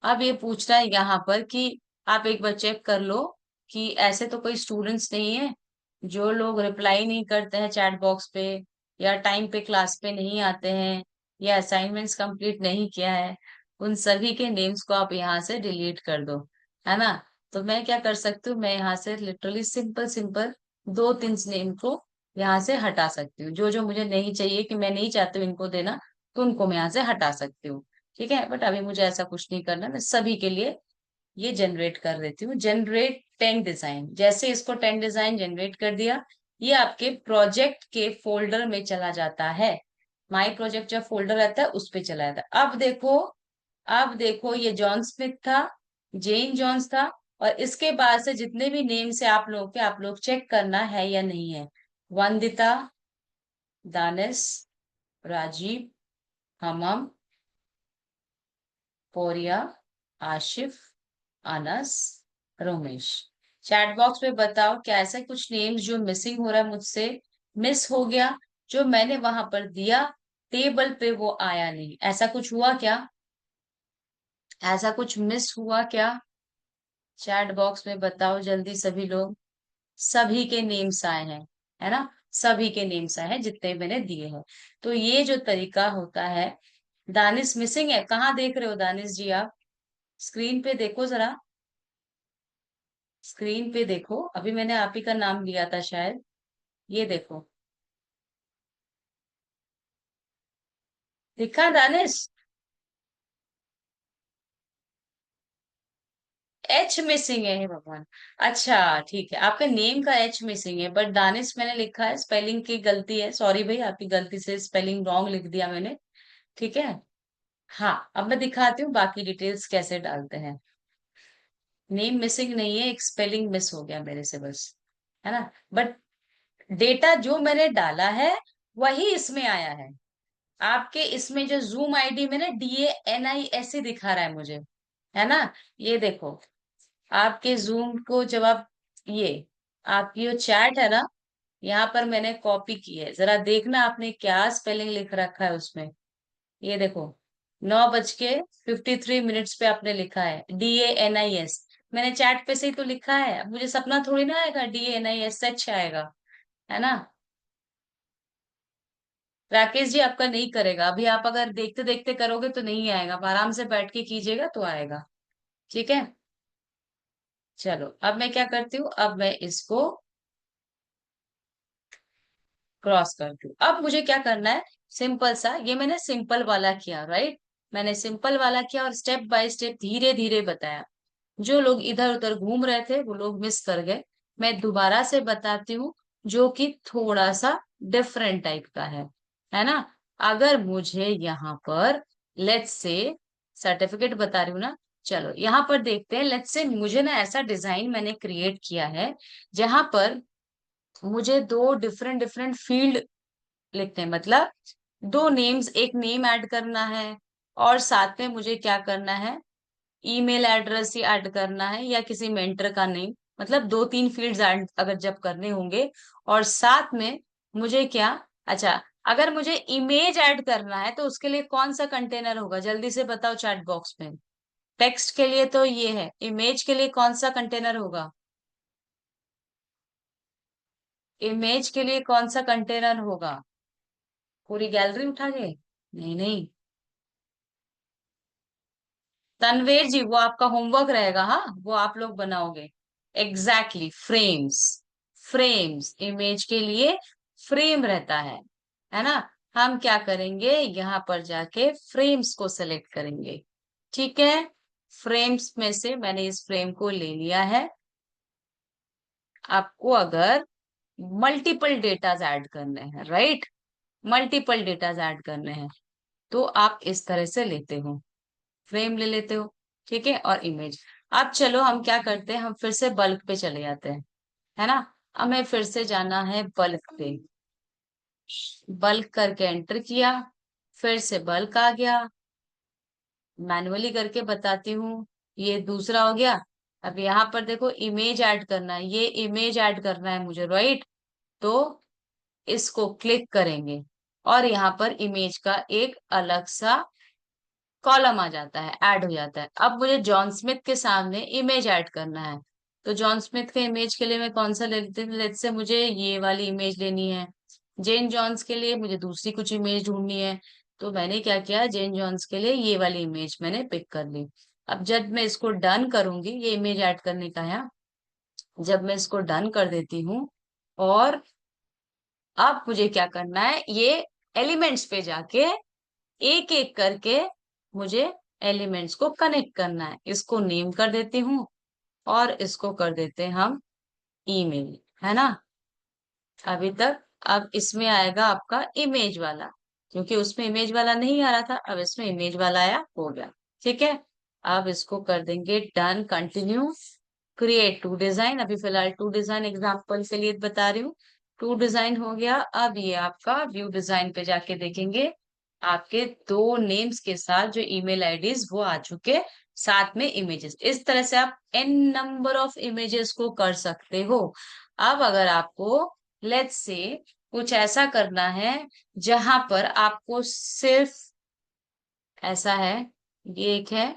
अब ये पूछ रहा है यहाँ पर कि आप एक बार चेक कर लो कि ऐसे तो कोई स्टूडेंट्स नहीं है जो लोग रिप्लाई नहीं करते हैं चैट बॉक्स पे, या टाइम पे क्लास पे नहीं आते हैं, या असाइनमेंट्स कंप्लीट नहीं किया है, उन सभी के नेम्स को आप यहाँ से डिलीट कर दो, है ना। तो मैं क्या कर सकती हूँ, मैं यहाँ से लिटरली सिंपल सिंपल 2-3 नेम को यहाँ से हटा सकती हूँ, जो जो मुझे नहीं चाहिए कि मैं नहीं चाहती हूँ इनको देना, तो उनको मैं यहाँ से हटा सकती हूँ, ठीक है। बट अभी मुझे ऐसा कुछ नहीं करना, मैं सभी के लिए ये जनरेट कर देती हूँ। जनरेट 10 डिजाइन, जैसे इसको 10 डिजाइन जनरेट कर दिया, ये आपके प्रोजेक्ट के फोल्डर में चला जाता है। माई प्रोजेक्ट जब फोल्डर रहता है उस पे चला जाता है। अब देखो ये जॉन स्मिथ था, जेन जॉन्स था, और इसके बाद से जितने भी नेम से आप लोग के, आप लोग चेक करना है या नहीं है, वंदिता, दानिश, राजीव, हमम, पोरिया, आशिफ, अनस, रोमेश। चैट बॉक्स में बताओ क्या ऐसा कुछ नेम्स जो मिसिंग हो रहा है मुझसे, मिस हो गया, जो मैंने वहां पर दिया टेबल पे वो आया नहीं, ऐसा कुछ हुआ क्या, ऐसा कुछ मिस हुआ क्या, चैट बॉक्स में बताओ जल्दी सभी लोग। सभी के नेम्स आए हैं, है ना, सभी के नेम्स आए हैं जितने मैंने दिए हैं। तो ये जो तरीका होता है, दानिश मिसिंग है, कहाँ देख रहे हो दानिश जी आप, स्क्रीन पे देखो जरा, स्क्रीन पे देखो, अभी मैंने आप ही का नाम लिया था शायद, ये देखो, दिखा दानिश, एच मिसिंग है, हे भगवान। अच्छा ठीक है, आपका नेम का एच मिसिंग है, बट दानिश मैंने लिखा है, स्पेलिंग की गलती है, सॉरी भाई, आपकी गलती से स्पेलिंग रॉन्ग लिख दिया मैंने। ठीक है। हाँ, अब मैं दिखाती हूँ बाकी डिटेल्स कैसे डालते हैं। नेम मिसिंग नहीं है, एक स्पेलिंग मिस हो गया मेरे से बस, है ना। बट डेटा जो मैंने डाला है वही इसमें आया है। आपके इसमें जो जूम आईडी में ना DANI ऐसे दिखा रहा है मुझे, है ना। ये देखो, आपके जूम को जब आप, ये आपकी जो चैट है ना, यहाँ पर मैंने कॉपी की है, जरा देखना आपने क्या स्पेलिंग लिख रखा है उसमें। ये देखो, 9:53 पे आपने लिखा है DANIS। मैंने चैट पे से ही तो लिखा है, अब मुझे सपना थोड़ी ना आएगा DANIS सच आएगा, है ना। राकेश जी आपका नहीं करेगा अभी, आप अगर देखते देखते करोगे तो नहीं आएगा, आप आराम से बैठ के कीजिएगा तो आएगा। ठीक है। चलो अब मैं क्या करती हूँ, अब मैं इसको क्रॉस करती हूँ। अब मुझे क्या करना है, सिंपल सा, ये मैंने सिंपल वाला किया, राइट। मैंने सिंपल वाला किया और स्टेप बाय स्टेप धीरे धीरे बताया। जो लोग इधर उधर घूम रहे थे वो लोग मिस कर गए। मैं दोबारा से बताती हूँ, जो कि थोड़ा सा डिफरेंट टाइप का है ना। अगर मुझे यहाँ पर लेट्स से सर्टिफिकेट बता रही हूँ ना, चलो यहाँ पर देखते हैं। लेट्स से मुझे ना ऐसा डिजाइन मैंने क्रिएट किया है जहां पर मुझे दो डिफरेंट डिफरेंट फील्ड लिखते हैं, मतलब दो नेम्स, एक नेम ऐड करना है और साथ में मुझे क्या करना है, ईमेल एड्रेस ही ऐड करना है या किसी मेंटर का नेम, मतलब दो तीन फील्ड्स ऐड अगर जब करने होंगे। और साथ में मुझे क्या, अच्छा, अगर मुझे इमेज ऐड करना है तो उसके लिए कौन सा कंटेनर होगा, जल्दी से बताओ चैट बॉक्स में। टेक्स्ट के लिए तो ये है, इमेज के लिए कौन सा कंटेनर होगा, इमेज के लिए कौन सा कंटेनर होगा, पूरी गैलरी उठा के, नहीं नहीं, तनवीर जी वो आपका होमवर्क रहेगा, हाँ वो आप लोग बनाओगे। एग्जैक्टली फ्रेम्स, फ्रेम्स इमेज के लिए फ्रेम रहता है ना। हम क्या करेंगे, यहाँ पर जाके फ्रेम्स को सेलेक्ट करेंगे। ठीक है, फ्रेम्स में से मैंने इस फ्रेम को ले लिया है। आपको अगर मल्टीपल डेटाज ऐड करने हैं, राइट, मल्टीपल डेटाज ऐड करने हैं, तो आप इस तरह से लेते हो, फ्रेम ले लेते हो। ठीक है, और इमेज। अब चलो हम क्या करते हैं, हम फिर से बल्क पे चले जाते हैं, है ना। हमें फिर से जाना है बल्क पे, बल्क करके एंटर किया, फिर से बल्क आ गया। मैनुअली करके बताती हूँ, ये दूसरा हो गया। अब यहाँ पर देखो इमेज ऐड करना है, ये इमेज ऐड करना है मुझे, राइट। तो इसको क्लिक करेंगे और यहाँ पर इमेज का एक अलग सा कॉलम आ जाता है, ऐड हो जाता है। अब मुझे जॉन स्मिथ के सामने इमेज ऐड करना है, तो जॉन स्मिथ के इमेज के लिए मैं कौन सा लेती हूँ, लेट्स से मुझे ये वाली इमेज लेनी है। जेन जॉन्स के लिए मुझे दूसरी कुछ इमेज ढूंढनी है, तो मैंने क्या किया, जेन जॉन्स के लिए ये वाली इमेज मैंने पिक कर ली। अब जब मैं इसको डन करूंगी, ये इमेज ऐड करने का है, जब मैं इसको डन कर देती हूँ, और अब मुझे क्या करना है, ये एलिमेंट्स पे जाके एक एक करके मुझे एलिमेंट्स को कनेक्ट करना है। इसको नेम कर देती हूँ और इसको कर देते हैं हम ईमेल, है ना। अभी तक, अब इसमें आएगा आपका इमेज वाला, क्योंकि उसमें इमेज वाला नहीं आ रहा था, अब इसमें इमेज वाला आया, हो गया। ठीक है, अब इसको कर देंगे done, continue, create to design. अभी फिलहाल टू डिजाइन एग्जाम्पल के लिए बता रही हूँ। टू डिजाइन हो गया, अब ये आपका व्यू डिजाइन पे जाके देखेंगे, आपके दो नेम्स के साथ जो ईमेल आईडीज वो आ चुके, साथ में इमेजेस। इस तरह से आप एन नंबर ऑफ इमेजेस को कर सकते हो। अब अगर आपको लेट्स से कुछ ऐसा करना है जहां पर आपको सिर्फ ऐसा है, ये एक है,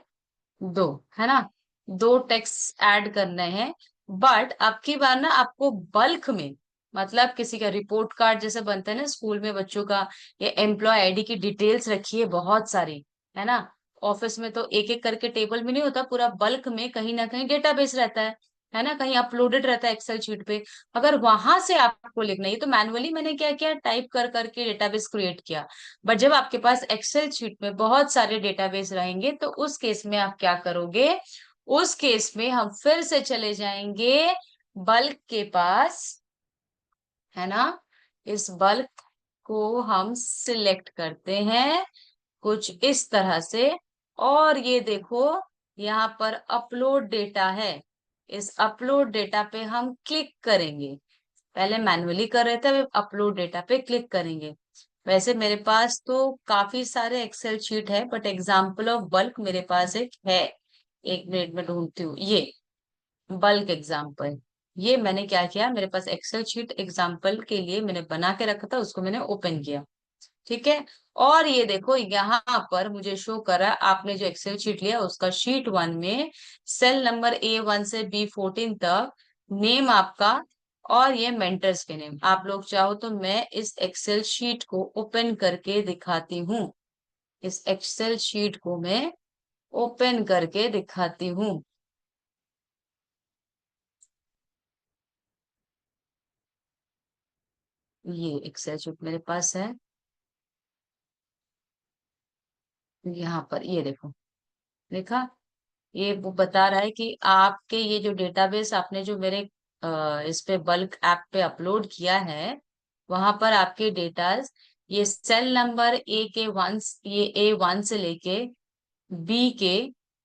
दो, है ना, दो टेक्स्ट ऐड करने हैं, बट अब की बार ना आपको बल्क में, मतलब किसी का रिपोर्ट कार्ड जैसे बनता है ना स्कूल में बच्चों का, ये एम्प्लॉय आईडी की डिटेल्स रखी है बहुत सारी, है ना। ऑफिस में तो एक एक करके टेबल में नहीं होता, पूरा बल्क में कहीं ना कहीं डेटाबेस रहता है ना, कहीं अपलोडेड रहता है एक्सेल शीट पे। अगर वहां से आपको लिखना है, ये तो मैनुअली मैंने क्या किया, टाइप कर करके डेटाबेस क्रिएट किया। बट जब आपके पास एक्सेल शीट में बहुत सारे डेटाबेस रहेंगे तो उस केस में आप क्या करोगे, उस केस में हम फिर से चले जाएंगे बल्क के पास, है ना। इस बल्क को हम सिलेक्ट करते हैं कुछ इस तरह से, और ये देखो यहाँ पर अपलोड डेटा है। इस अपलोड डेटा पे हम क्लिक करेंगे। पहले मैन्युअली कर रहे थे, अब अपलोड डेटा पे क्लिक करेंगे। वैसे मेरे पास तो काफी सारे एक्सेल शीट है, बट एग्जाम्पल ऑफ बल्क मेरे पास एक है। एक मिनट में ढूंढती हूँ। ये बल्क एग्जाम्पल, ये मैंने क्या किया, मेरे पास एक्सेल शीट एग्जाम्पल के लिए मैंने बना के रखा था, उसको मैंने ओपन किया। ठीक है। और ये देखो यहाँ पर मुझे शो करा, आपने जो एक्सेल शीट लिया उसका शीट 1 में सेल नंबर A1 से B14 तक नेम आपका, और ये मेंटर्स के नेम। आप लोग चाहो तो मैं इस एक्सेल शीट को ओपन करके दिखाती हूँ। इस एक्सेल शीट को मैं ओपन करके दिखाती हूँ। ये एक्सेल शीट मेरे पास है, यहाँ पर ये देखो, देखा। ये वो बता रहा है कि आपके ये जो डेटाबेस आपने जो मेरे इस पे बल्क ऐप पे अपलोड किया है, वहां पर आपके डेटा, ये सेल नंबर A1 से लेके B के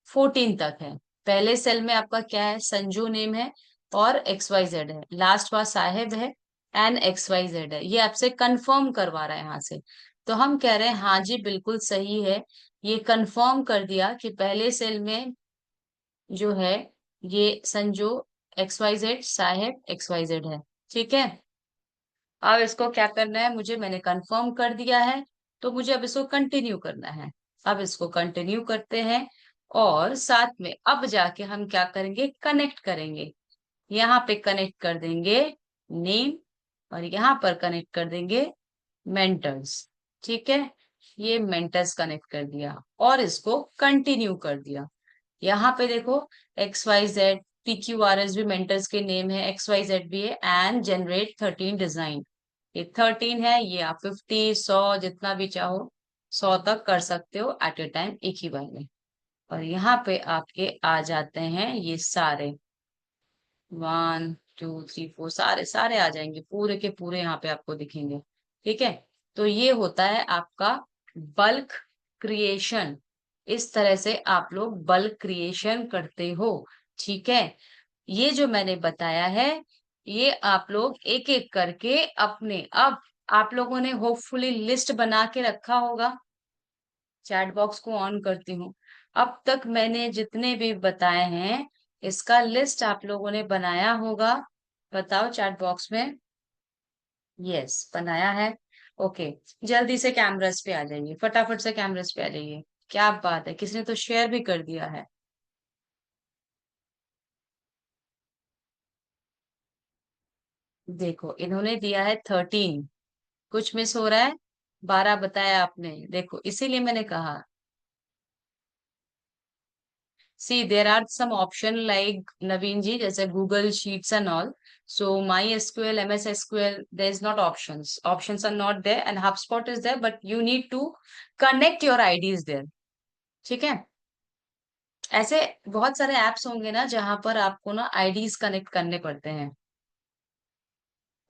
14 तक है। पहले सेल में आपका क्या है, संजू नेम है और XYZ है, लास्ट बार साहेब है एंड XYZ है। ये आपसे कंफर्म करवा रहा है यहाँ से। तो हम कह रहे हैं हाँ जी बिल्कुल सही है। ये कंफर्म कर दिया कि पहले सेल में जो है ये संजू XYZ साहेब XYZ है। ठीक है। अब इसको क्या करना है मुझे, मैंने कंफर्म कर दिया है, तो मुझे अब इसको कंटिन्यू करना है। अब इसको कंटिन्यू करते हैं, और साथ में अब जाके हम क्या करेंगे, कनेक्ट करेंगे। यहाँ पे कनेक्ट कर देंगे नेम, और यहाँ पर कनेक्ट कर देंगे मेंटर्स। ठीक है। ये मेंटर्स कनेक्ट कर दिया और इसको कंटिन्यू कर दिया। यहाँ पे देखो XYZ PQRS भी मेंटर्स के नेम है, XYZ भी है, एंड जनरेट 13 डिजाइन। ये 13 है, ये आप 50 100 जितना भी चाहो 100 तक कर सकते हो एट ए टाइम, एक ही बार में। और यहाँ पे आपके आ जाते हैं ये सारे 1 2 3 4, सारे सारे आ जाएंगे, पूरे के पूरे यहाँ पे आपको दिखेंगे। ठीक है। तो ये होता है आपका बल्क क्रिएशन। इस तरह से आप लोग बल्क क्रिएशन करते हो। ठीक है। ये जो मैंने बताया है, ये आप लोग एक एक करके अपने, अब आप लोगों ने होपफुली लिस्ट बना के रखा होगा। चैट बॉक्स को ऑन करती हूँ। अब तक मैंने जितने भी बताए हैं, इसका लिस्ट आप लोगों ने बनाया होगा। बताओ चैट बॉक्स में। यस, बनाया है। ओके। जल्दी से कैमरास पे आ जाइए, फटाफट से कैमरास पे आ जाइए। क्या बात है, किसी ने तो शेयर भी कर दिया है। देखो इन्होंने दिया है 13, कुछ मिस हो रहा है। 12 बताया आपने, देखो इसीलिए मैंने कहा। See, there are some option like Naveen ji, जैसे Google Sheets and all. So MySQL, MS SQL, there is not options. Options are not there, and HubSpot is there, but you need to connect your IDs there. ठीक है। ऐसे बहुत सारे apps होंगे ना जहां पर आपको ना आईडीज कनेक्ट करने पड़ते हैं।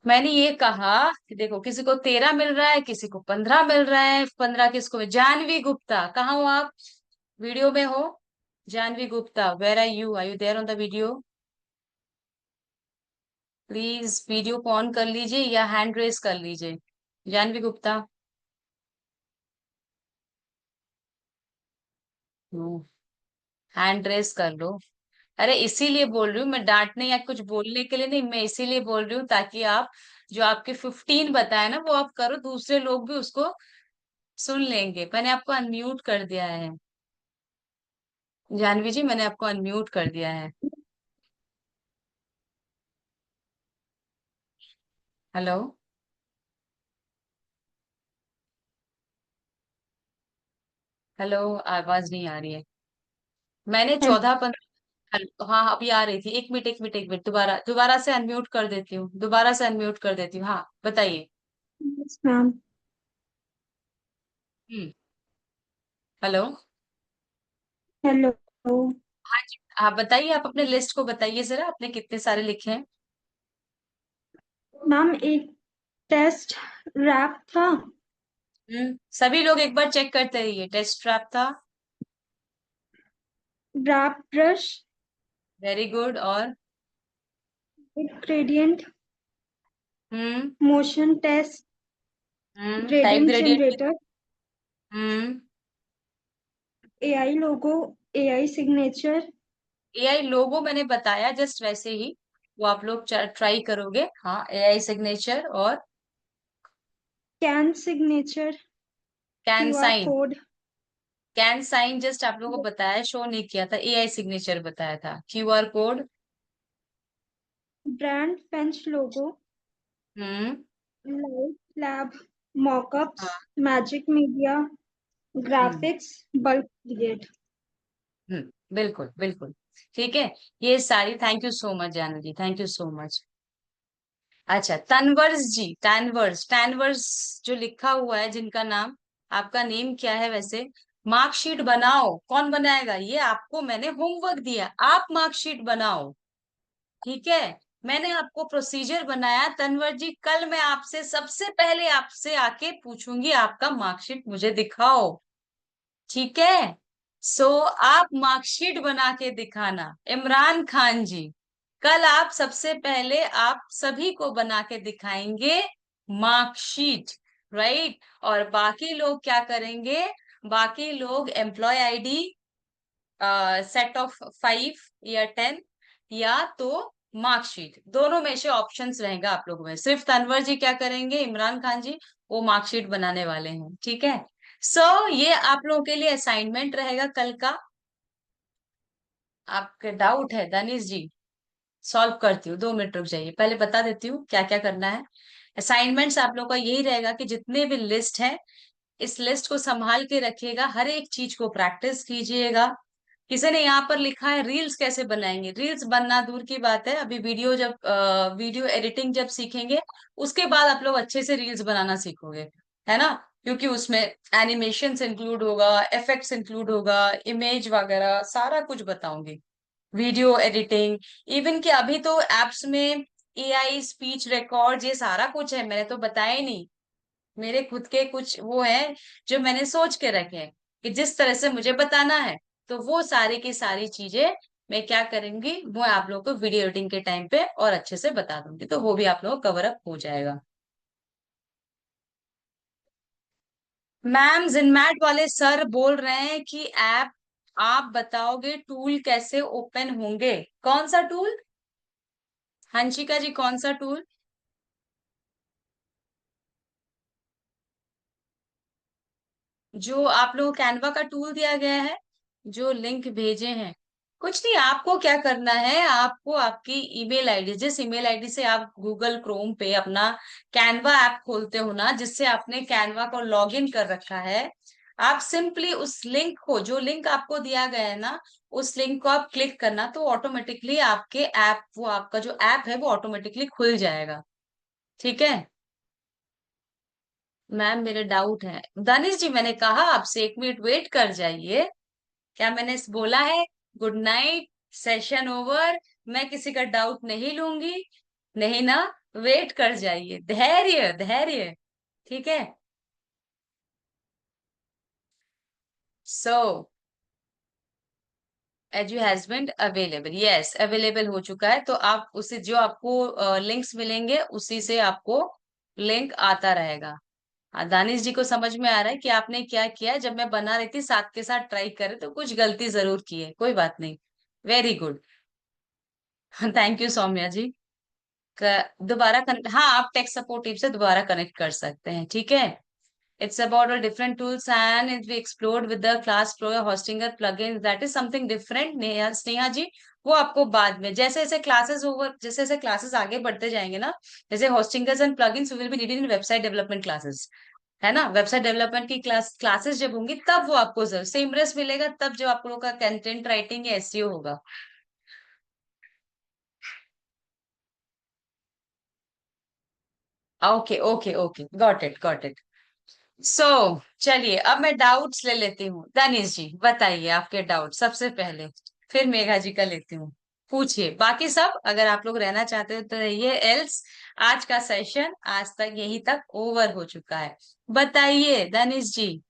मैंने ये कहा कि देखो किसी को 13 मिल रहा है, किसी को 15 मिल रहा है, 15 किसको, जानवी गुप्ता कहाँ हो आप, वीडियो में हो। Janvi Gupta, where are you there on the video. Please video को ऑन कर लीजिए या हैंड रेस कर लीजिए। जानवी गुप्ता। हैंड रेस कर लो। अरे इसीलिए बोल रही हूँ मैं, डांटने या कुछ बोलने के लिए नहीं, मैं इसीलिए बोल रही हूँ ताकि आप जो आपके 15 बताए ना वो आप करो, दूसरे लोग भी उसको सुन लेंगे। मैंने आपको अनम्यूट कर दिया है। जानवी जी मैंने आपको अनम्यूट कर दिया है। हेलो। हेलो, आवाज नहीं आ रही है। मैंने हेलो। 14 15, हाँ अभी आ रही थी। एक मिनट एक मिनट एक मिनट, दोबारा दोबारा से अनम्यूट कर देती हूँ, दोबारा से अनम्यूट कर देती हूँ। हाँ बताइए। Yes ma'am. Hmm. Hello. Hello. हाँ जी। आप बताइए, आप अपने लिस्ट को बताइए जरा, आपने कितने सारे लिखे हैं। मैम एक टेस्ट रैप था। सभी लोग एक बार चेक करते रहिए। टेस्ट ट्रैप था। Wrap brush. Very good. और? Gradient. Hmm. Motion test. Type gradient gradient. Generator. Hmm. AI logo. AI signature. AI logo मैंने बताया जस्ट वैसे ही, वो आप लोग ट्राई करोगे। हाँ, एआई सिग्नेचर। और? Can signature. Can QR sign. Code. Can sign just आप लोगों को बताया, शो नहीं किया था। एआई सिग्नेचर बताया था। QR code. ब्रांड पेंच logo. Hmm. Light lab. Mockups. हाँ। Magic media. Hmm. Graphics. Bulk create. बिल्कुल बिल्कुल। ठीक है। ये सारी, थैंक यू सो मच जानू जी, थैंक यू सो मच। अच्छा, तनवर्स जी, टैनवर्स, टैनवर्स जो लिखा हुआ है, जिनका नाम, आपका नेम क्या है वैसे? मार्कशीट बनाओ। कौन बनाएगा? ये आपको मैंने होमवर्क दिया, आप मार्कशीट बनाओ। ठीक है। मैंने आपको प्रोसीजर बनाया। तनवर जी, कल मैं आपसे सबसे पहले आपसे आके पूछूंगी, आपका मार्कशीट मुझे दिखाओ। ठीक है। सो आप मार्कशीट बना के दिखाना। इमरान खान जी, कल आप सबसे पहले आप सभी को बना के दिखाएंगे मार्कशीट। राइट। और बाकी लोग क्या करेंगे? बाकी लोग एम्प्लॉय आईडी, सेट ऑफ 5 या 10, या तो मार्कशीट, दोनों में से ऑप्शंस रहेगा आप लोगों में। सिर्फ तनवर जी क्या करेंगे, इमरान खान जी, वो मार्कशीट बनाने वाले हैं। ठीक है। ये आप लोगों के लिए असाइनमेंट रहेगा कल का। आपके डाउट है दानिश जी? सॉल्व करती हूँ, 2 मिनट रुक जाइए, पहले बता देती हूँ क्या क्या करना है। असाइनमेंट्स आप लोगों का यही रहेगा कि जितने भी लिस्ट है, इस लिस्ट को संभाल के रखिएगा, हर एक चीज को प्रैक्टिस कीजिएगा। किसी ने यहाँ पर लिखा है रील्स कैसे बनाएंगे। रील्स बनना दूर की बात है, अभी वीडियो एडिटिंग जब सीखेंगे, उसके बाद आप लोग अच्छे से रील्स बनाना सीखोगे, है ना? क्योंकि उसमें एनिमेशंस इंक्लूड होगा, इफेक्ट्स इंक्लूड होगा, इमेज वगैरह सारा कुछ बताऊंगी। वीडियो एडिटिंग, इवन कि अभी तो एप्स में एआई स्पीच रिकॉर्ड, ये सारा कुछ है, मैंने तो बताया ही नहीं। मेरे खुद के कुछ वो है जो मैंने सोच के रखे हैं कि जिस तरह से मुझे बताना है, तो वो सारी की सारी चीजें मैं क्या करूंगी, वो आप लोगों को वीडियो एडिटिंग के टाइम पे और अच्छे से बता दूंगी, तो वो भी आप लोगों को कवर अप हो जाएगा। मैम, जिनमैट वाले सर बोल रहे हैं कि ऐप, आप बताओगे टूल कैसे ओपन होंगे? कौन सा टूल? हंशिका जी, कौन सा टूल? जो आप लोग कैनवा का टूल दिया गया है, जो लिंक भेजे हैं। कुछ नहीं, आपको क्या करना है, आपको आपकी ईमेल आईडी, जिस ईमेल आईडी से आप गूगल क्रोम पे अपना कैनवा ऐप खोलते हो ना, जिससे आपने कैनवा को लॉग इन कर रखा है, आप सिंपली उस लिंक को, जो लिंक आपको दिया गया है ना, उस लिंक को आप क्लिक करना, तो ऑटोमेटिकली आपके ऐप, वो आपका जो ऐप है वो ऑटोमेटिकली खुल जाएगा। ठीक है। मैम, मेरे डाउट है दानिश जी, मैंने कहा आपसे 1 मिनट वेट कर जाइए। क्या मैंने बोला है? गुड नाइट, सेशन ओवर, मैं किसी का डाउट नहीं लूंगी। नहीं ना? वेट कर जाइए, धैर्य धैर्य। ठीक है। सो एजू हैजबेंड अवेलेबल, यस अवेलेबल हो चुका है, तो आप उसे, जो आपको लिंक्स मिलेंगे उसी से आपको लिंक आता रहेगा। हाँ, दानिश जी को समझ में आ रहा है कि आपने क्या किया। जब मैं बना रही थी साथ के साथ ट्राई करे, तो कुछ गलती जरूर की है, कोई बात नहीं। Very good. Thank you Saumya ji. दोबारा कनेक्ट, हाँ, आप टेक सपोर्ट टीम से दोबारा कनेक्ट कर सकते हैं। ठीक है। It's about a different tools and it we explored with the class pro Hostinger plugin, that is something different. Neha, Sneha ji, वो आपको बाद में, जैसे जैसे क्लासेस ओवर, जैसे जैसे क्लासेस आगे बढ़ते जाएंगे ना, जैसे Hostingers and plugins will be needed in website development classes, है ना? वेबसाइट डेवलपमेंट की क्लासेस जब होंगी, तब वो आपको जरूर सेम ड्रेस मिलेगा, तब जब आप लोगों का कंटेंट राइटिंग या एसईओ होगा। Okay okay okay, got it got it. So चलिए, अब मैं डाउट्स ले लेती हूँ। दानिश जी, बताइए आपके डाउट सबसे पहले। फिर मेघा जी का लेती हूँ। पूछिए, बाकी सब अगर आप लोग रहना चाहते हो तो रहिए, एल्स आज का सेशन आज तक यही तक ओवर हो चुका है। बताइए दनिश जी,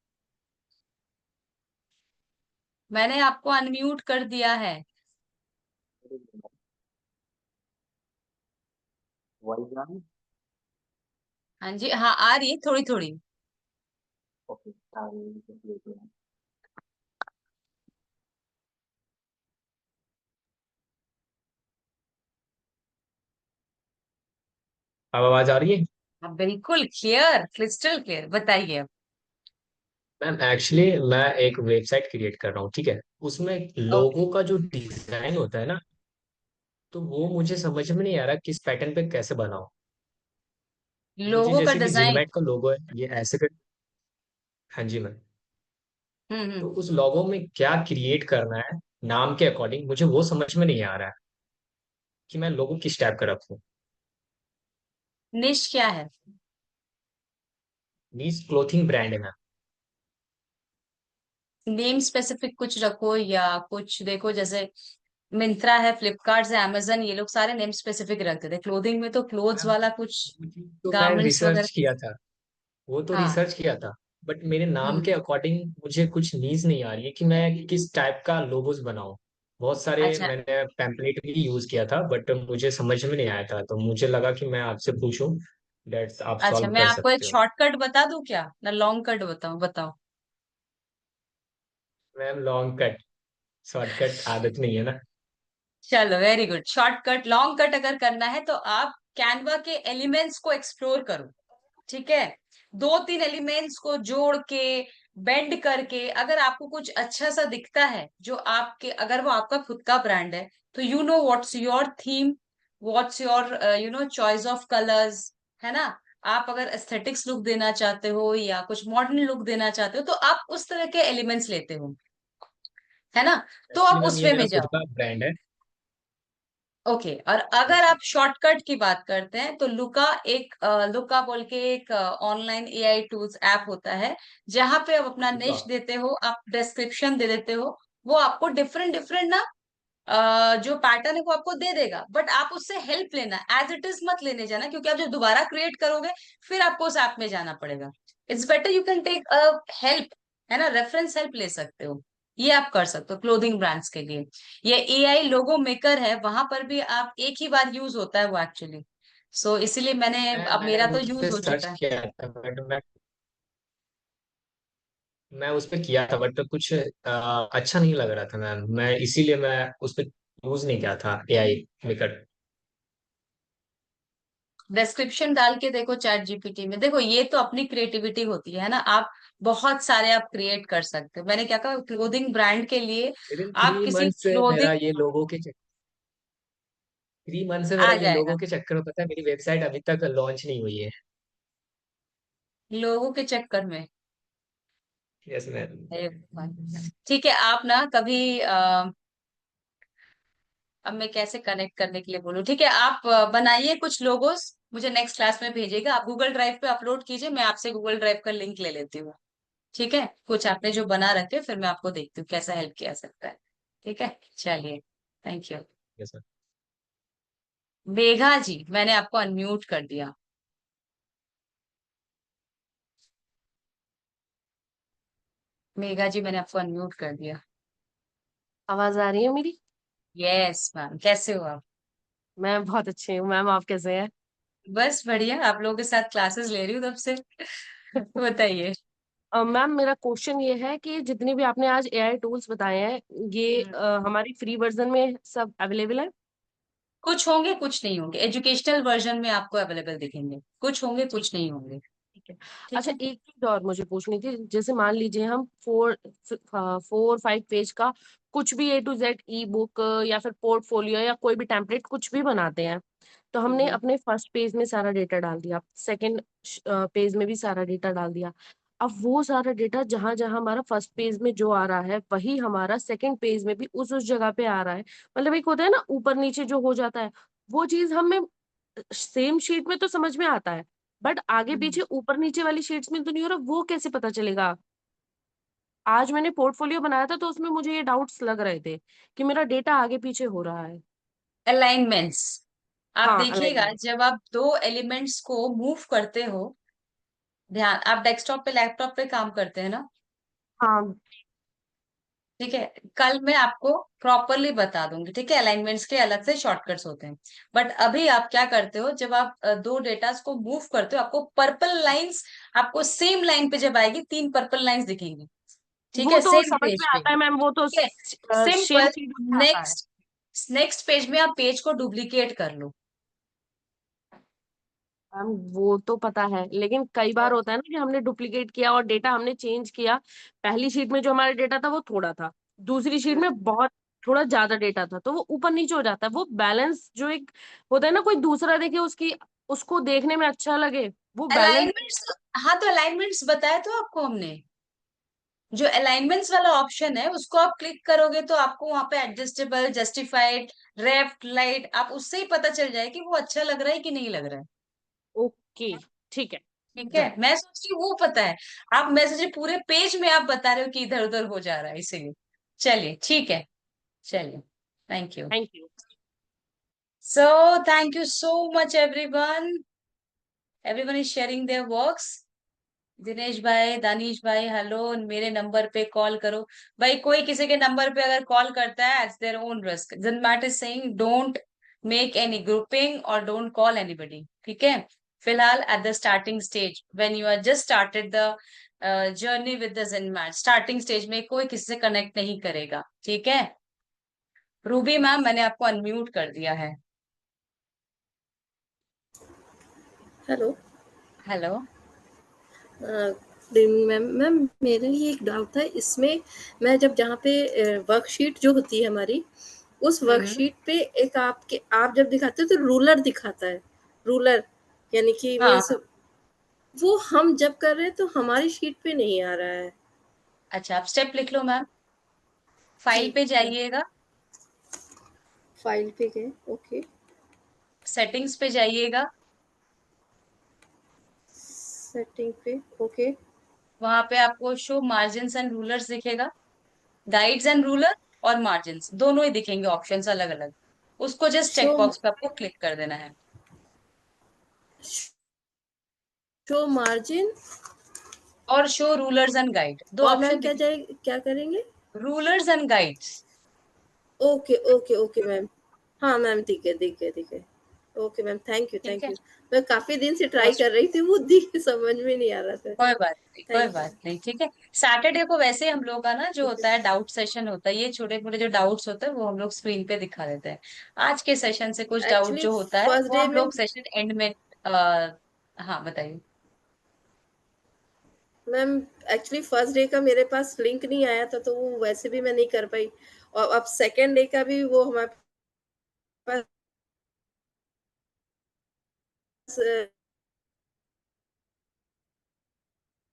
मैंने आपको अनम्यूट कर दिया है। वही जान। हाँ जी, हाँ आ रही है थोड़ी थोड़ी। ओके। अब आवाज आ रही है? हाँ, बिल्कुल क्लियर, क्रिस्टल क्लियर, बताइए अब। मैम एक्चुअली मैं एक वेबसाइट क्रिएट कर रहा हूँ, ठीक है। उसमें ओके। लोगों का जो डिजाइन होता है ना, तो वो मुझे समझ में नहीं आ रहा किस पैटर्न पे कैसे बनाऊं। मुझे लोगों का जैसे कि डिजाइन। जिनमैट का लोगो है, ये ऐसे कर। हाँ जी मैम। हम्म। तो उस लोगो में क्या क्रिएट करना है नाम के अकॉर्डिंग, मुझे वो समझ में नहीं आ रहा है कि मैं लोगो किस टाइप का रखूं। निश क्या है? नीज क्लोथिंग ब्रांड है मैम। नेम स्पेसिफिक कुछ रखो या कुछ देखो, जैसे मिंत्रा है, फ्लिपकार्ट है, अमेजन, ये लोग सारे नेम स्पेसिफिक रखते थे। क्लोथिंग में तो क्लोथ्स मैम वाला कुछ वो चीज़ तो मैं गारमेंट्स रिसर्च वगैरह। किया था, वो तो हाँ। रिसर्च किया था। बट मेरे नाम हम्म। के अकॉर्डिंग मुझे कुछ नीज नहीं आ रही है कि मैं किस टाइप का लोगोस बनाऊं। बहुत सारे अच्छा। मैंने टेम्पलेट भी यूज किया था, बट मुझे समझ में नहीं आया था, तो मुझे लगा कि मैं आपसे पूछूं। डेट्स आप अच्छा, सॉल्व मैं कर आपको एक सकते हो। शॉर्टकट बता दूं क्या, ना लॉन्ग कट बताऊं? बताओ। मैम लॉन्ग कट, शॉर्टकट आदत नहीं है ना। चलो very good, shortcut long cut अगर करना है तो आप कैनवा के एलिमेंट्स को एक्सप्लोर करो। ठीक है, दो तीन एलिमेंट्स को जोड़ के, बेंड करके, अगर आपको कुछ अच्छा सा दिखता है जो आपके, अगर वो आपका खुद का ब्रांड है, तो you know what's your theme, what's your choice of colours, है ना। आप अगर एस्थेटिक्स लुक देना चाहते हो या कुछ मॉडर्न लुक देना चाहते हो तो आप उस तरह के एलिमेंट्स लेते हो, है ना। तो एक्चुअली आप मैम उस ये वे मेरा में खुद जाओ। का ब्रांड है। ओके, और अगर आप शॉर्टकट की बात करते हैं तो लुका, एक लुका बोल के एक ऑनलाइन एआई टूल्स ऐप होता है, जहां पे आप अपना खुद का। निश देते हो, आप डिस्क्रिप्शन दे देते हो, वो आपको डिफरेंट डिफरेंट ना जो पैटर्न है वो आपको दे देगा, बट आप उससे हेल्प लेना, एज इट इज मत लेने जाना, क्योंकि आप जब दोबारा क्रिएट करोगे फिर आपको उस ऐप में जाना पड़ेगा। It's better you can take a help, है ना, रेफरेंस हेल्प ले सकते हो। ये आप कर सकते हो क्लोथिंग ब्रांड्स के लिए। ये एआई लोगो मेकर है, वहां पर भी आप एक ही बार यूज होता है वो एक्चुअली। सो इसीलिए मैंने, अब मैंने मेरा तो उस यूज पर हो सर्च चुका है। किया था, बट मैं उस पर किया था, बट कुछ अच्छा नहीं लग रहा था मैम। मैं इसीलिए मैं उस पर यूज नहीं किया था एआई मेकर। डिस्क्रिप्शन डाल के देखो चैट जीपीटी में, देखो ये तो अपनी क्रिएटिविटी होती है ना। आप बहुत सारे आप क्रिएट कर सकते हो। मैंने क्या कहा, क्लोथिंग ब्रांड के लिए विद इन आप थ्री किसी मंथ से मेरा क्लोथिंग, ये लोगों के 3 मंथ से मेरा आ ये जाएगा लोगों के चक्कर में, पता है मेरी वेबसाइट अभी तक लॉन्च नहीं हुई है। लोगों के चक्कर में। Yes ma'am. अरे भगवान। ठीक है, आप ना कभी अब मैं कैसे कनेक्ट करने के लिए बोलूं, ठीक है, आप बनाइए कुछ लोगोस, मुझे नेक्स्ट क्लास में भेजिएगा, आप गूगल ड्राइव पे अपलोड कीजिए, मैं आपसे गूगल ड्राइव का लिंक ले लेती हूँ। ठीक है, कुछ आपने जो बना रखे फिर मैं आपको देखती हूँ कैसा हेल्प किया सकता है। ठीक है, चलिए, thank you. Yes sir. Megha ji, मैंने आपको अनम्यूट कर दिया। मेघा जी, मैंने आपको अनम्यूट कर दिया। आवाज आ रही है मेरी? यस मैम, कैसे हो आप? मैं बहुत अच्छी हूँ मैम, आप कैसे हैं? बस बढ़िया, आप लोगों के साथ क्लासेस ले रही हूँ तब से। बताइए। मैम मेरा क्वेश्चन ये है कि जितने भी आपने आज एआई टूल्स बताए हैं, ये हम्म, हमारी फ्री वर्जन में सब अवेलेबल है? कुछ होंगे कुछ नहीं होंगे, एजुकेशनल वर्जन में आपको अवेलेबल दिखेंगे, कुछ होंगे कुछ नहीं होंगे। ठीक है। ठीक अच्छा, है। एक चीज और मुझे पूछनी थी। जैसे मान लीजिए हम 4-5 पेज का कुछ भी A to Z E book या फिर पोर्टफोलियो या कोई भी टेम्पलेट कुछ भी बनाते हैं, तो हमने हम्म, अपने फर्स्ट पेज में सारा डेटा डाल दिया, सेकंड पेज में भी सारा डेटा डाल दिया। अब वो सारा डेटा जहां जहां हमारा फर्स्ट पेज में जो आ रहा है वही हमारा सेकंड पेज में भी उस जगह पे आ रहा है। मतलब एक होता है ना ऊपर नीचे जो हो जाता है, वो चीज हमें सेम शीट में तो समझ में आता है, बट आगे हम्म। पीछे ऊपर नीचे वाली शीट्स में तो नहीं हो रहा, वो कैसे पता चलेगा? आज मैंने पोर्टफोलियो बनाया था तो उसमें मुझे ये डाउट्स लग रहे थे कि मेरा डेटा आगे पीछे हो रहा है। अलाइनमेंट्स, आप हाँ, देखिएगा अलाइनमेंट। जब आप दो एलिमेंट्स को मूव करते हो, ध्यान, आप डेस्कटॉप पे लैपटॉप पे काम करते हैं ना, हाँ। ठीक है, कल मैं आपको प्रॉपरली बता दूंगी, ठीक है, अलाइनमेंट्स के अलग से शॉर्टकट्स होते हैं। बट अभी आप क्या करते हो, जब आप दो डेटास को मूव करते हो, आपको पर्पल लाइंस, आपको सेम लाइन पे जब आएगी 3 पर्पल लाइंस दिखेंगी, ठीक वो है, तो सेम समझ पेज में पे, आता है मैम, वो तो ठीक है, शेयर सिंपल। शीट में आता है। नेक्स्ट नेक्स्ट पेज में आप पेज को डुप्लीकेट कर लो। मैम वो तो पता है, लेकिन कई बार होता है ना कि हमने डुप्लीकेट किया और डेटा हमने चेंज किया। पहली शीट में जो हमारा डेटा था वो थोड़ा था, दूसरी शीट में बहुत थोड़ा ज्यादा डेटा था, तो वो ऊपर नीचे हो जाता है। वो बैलेंस जो एक होता है ना, कोई दूसरा देखे उसकी, उसको देखने में अच्छा लगे, वो बैलेंस। अलाइनमेंट्स, हाँ तो अलाइनमेंट्स बताया तो आपको हमने, जो अलाइनमेंट्स वाला ऑप्शन है उसको आप क्लिक करोगे तो आपको वहां पे एडजस्टेबल, जस्टिफाइड, लेफ्ट राइट, आप उससे ही पता चल जाए कि वो अच्छा लग रहा है कि नहीं लग रहा है। ओके, ठीक है। ठीक है, डन। मैं सोच रही हूँ वो पता है, आप मैसेज पूरे पेज में आप बता रहे हो कि इधर उधर हो जा रहा है, इसीलिए। चलिए ठीक है, चलिए, thank you. Thank you. So thank you so much everyone, everyone is sharing their works. Dinesh भाई, दानिश भाई, हेलो, मेरे नंबर पे कॉल करो। भाई कोई किसी के नंबर पे अगर कॉल करता है, it's their own risk, Matt is saying don't make any grouping और डोंट कॉल एनीबॉडी, ठीक है। फिलहाल at the starting stage, when you are just started the journey with the जिनमैट, स्टार्टिंग स्टेज में कोई किसी से कनेक्ट नहीं करेगा, ठीक है। रूबी मैम, मैंने आपको अनम्यूट कर दिया है। Hello. Hello. Good evening ma'am. Ma'am मेरे लिए एक डाउट था इसमें। मैं जब जहाँ पे वर्कशीट जो होती है हमारी, उस वर्कशीट पे एक आपके आप जब दिखाते हो तो रूलर दिखाता है। रूलर यानी कि हाँ मीन्स वो हम जब कर रहे हैं तो हमारी शीट पे नहीं आ रहा है। अच्छा, आप स्टेप लिख लो मैम, जी फाइल पे मैम। जाइएगा, फाइल पे गए, ओके। सेटिंग्स पे जाइएगा, सेटिंग पे, ओके। वहां पे आपको शो मार्जिन्स एंड रूलर्स दिखेगा, गाइड्स एंड रूलर और मार्जिन्स दोनों ही दिखेंगे, ऑप्शंस अलग अलग, उसको जस्ट शो चेक बॉक्स पे आपको क्लिक कर देना है। Show margin. और शो रूलर्स एंड गाइड, दो और मैम ऑप्शन क्या दिखे, जाए, क्या करेंगे? Rulers and guides, okay okay okay ma'am. हाँ मैम, ठीक है ठीक है ठीक है। ओके मैम, थैंक यू ठीक थैंक है। यू। मैं काफी दिन से ट्राई मोस्ट, कर रही थी, वो समझ में नहीं आ रहा था। कोई बात नहीं, कोई थैंक यू। बात नहीं, ठीक है। सैटरडे को वैसे हम लोग का ना जो ठीक है। होता है डाउट सेशन होता है, ये छोटे मोटे जो डाउट्स होते हैं वो हम लोग स्क्रीन पे दिखा देते हैं। आज के सेशन से कुछ डाउट एक्चुअली जो होता है फर्स्ट वो डे हम में लोग सेशन एंड में आ, हाँ बताइए। मैम, एक्चुअली फर्स्ट डे का मेरे पास लिंक नहीं आया था, तो वो वैसे भी मैं नहीं कर पाई। और अब सेकेंड डे का भी वो हमारे पास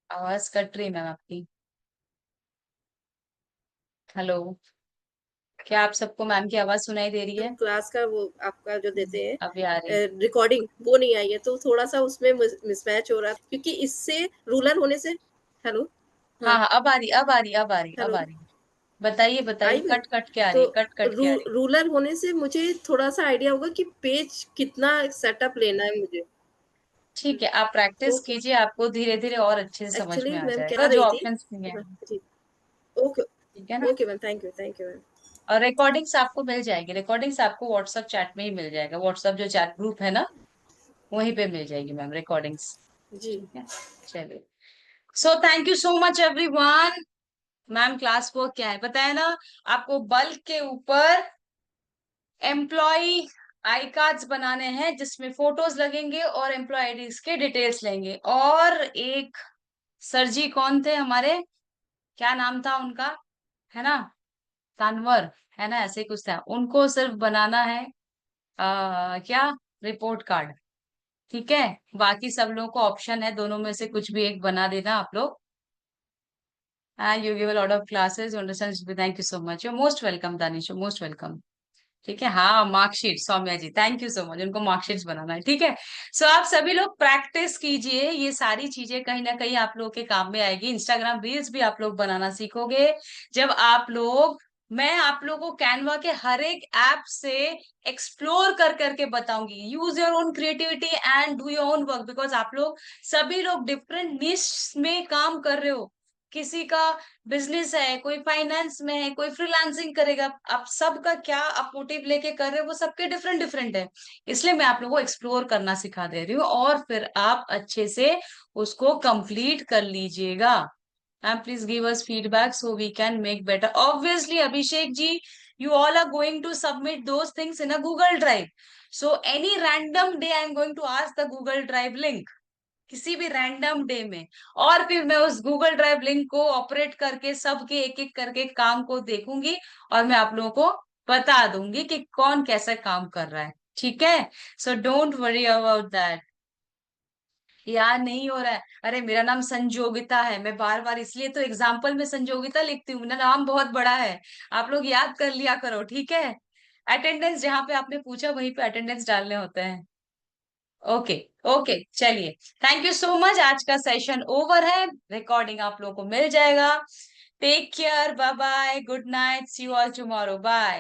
आवाज कट रही है मैम आपकी, हेलो, क्या आप सबको मैम की आवाज सुनाई दे रही है? क्लास का वो आपका जो देते हैं अभी आ रही है। रिकॉर्डिंग, वो नहीं आई है, तो थोड़ा सा उसमें मिसमैच हो रहा है, क्योंकि इससे रूलर होने से। हेलो। हाँ हाँ। हाँ, अब आ रही, अब आ रही, अब आ रही, अब हेलो। आ रही, बताइए बताइए, आई मैम। कट कट के आ रही तो है, कट कट के आ रही है। रूलर होने से मुझे थोड़ा सा आइडिया होगा कि पेज कितना सेटअप लेना है मुझे। ठीक है, आप प्रैक्टिस ओके। कीजिए, आपको धीरे धीरे और अच्छे से समझ में एक्चुअली आ मैम जाएगा कह जो रही थी। ऑप्शंस नहीं हाँ है, जी। ओके। ठीक है ना। Okay ma'am, thank you ma'am. और रिकॉर्डिंग्स आपको मिल जाएगी, रिकॉर्डिंग्स आपको व्हाट्सएप चैट में ही मिल जाएगा, व्हाट्सएप जो चैट ग्रुप है ना, वहीं पे मिल जाएगी मैम रिकॉर्डिंग्स, जी। ठीक है। चलिए, so thank you so much everyone. Ma'am class work क्या है बताया ना आपको, बल्क के ऊपर एम्प्लॉय आई कार्ड्स बनाने हैं जिसमें फोटोज लगेंगे और एम्प्लॉय आईडीज के डिटेल्स लेंगे, और एक सर जी कौन थे हमारे, क्या नाम था उनका, है ना, तानवर, है ना, ऐसे ही कुछ था, उनको सिर्फ बनाना है क्या, रिपोर्ट कार्ड, ठीक है। बाकी सब लोगों को ऑप्शन है, दोनों में से कुछ भी एक बना देना आप लोग। And you give a lot of classes, you understand, thank you so much, you most welcome Danish, you most welcome. ठीक है, हाँ marksheet, Saumya ji thank you so much, उनको मार्कशीट्स बनाना है, ठीक है। सो आप सभी लोग प्रैक्टिस कीजिए, ये सारी चीजें कहीं ना कहीं आप लोगों के काम में आएगी। इंस्टाग्राम रील्स भी आप लोग बनाना सीखोगे जब आप लोग, मैं आप लोगों को कैनवा के हर एक ऐप से एक्सप्लोर कर करके बताऊंगी। Use your own creativity and do your own work, because आप लोग सभी लोग डिफरेंट निश में काम कर रहे हो। किसी का बिजनेस है, कोई फाइनेंस में है, कोई फ्रीलांसिंग करेगा, आप सबका क्या आप मोटिव लेके कर रहे हो वो सबके डिफरेंट डिफरेंट है। इसलिए मैं आप लोगों को एक्सप्लोर करना सिखा दे रही हूँ, और फिर आप अच्छे से उसको कंप्लीट कर लीजिएगा। Ma'am please give us feedback so we can make better. Obviously Abhishek ji, you all are going to submit those things in a Google Drive. So any random day I'm going to ask the Google Drive link, किसी भी random day में, और फिर मैं उस Google drive link को operate करके सबके एक एक करके काम को देखूंगी, और मैं आप लोगों को बता दूंगी कि कौन कैसा काम कर रहा है, ठीक है। So don't worry about that. यार नहीं हो रहा है, अरे मेरा नाम संजोगिता है, मैं बार बार इसलिए तो एग्जाम्पल में संजोगिता लिखती हूँ, मेरा नाम बहुत बड़ा है, आप लोग याद कर लिया करो, ठीक है। अटेंडेंस जहां पे आपने पूछा वहीं पे अटेंडेंस डालने होते हैं। ओके, ओके चलिए, थैंक यू सो मच, आज का सेशन ओवर है, रिकॉर्डिंग आप लोगों को मिल जाएगा। Take care, bye bye, good night, see you all tomorrow, bye.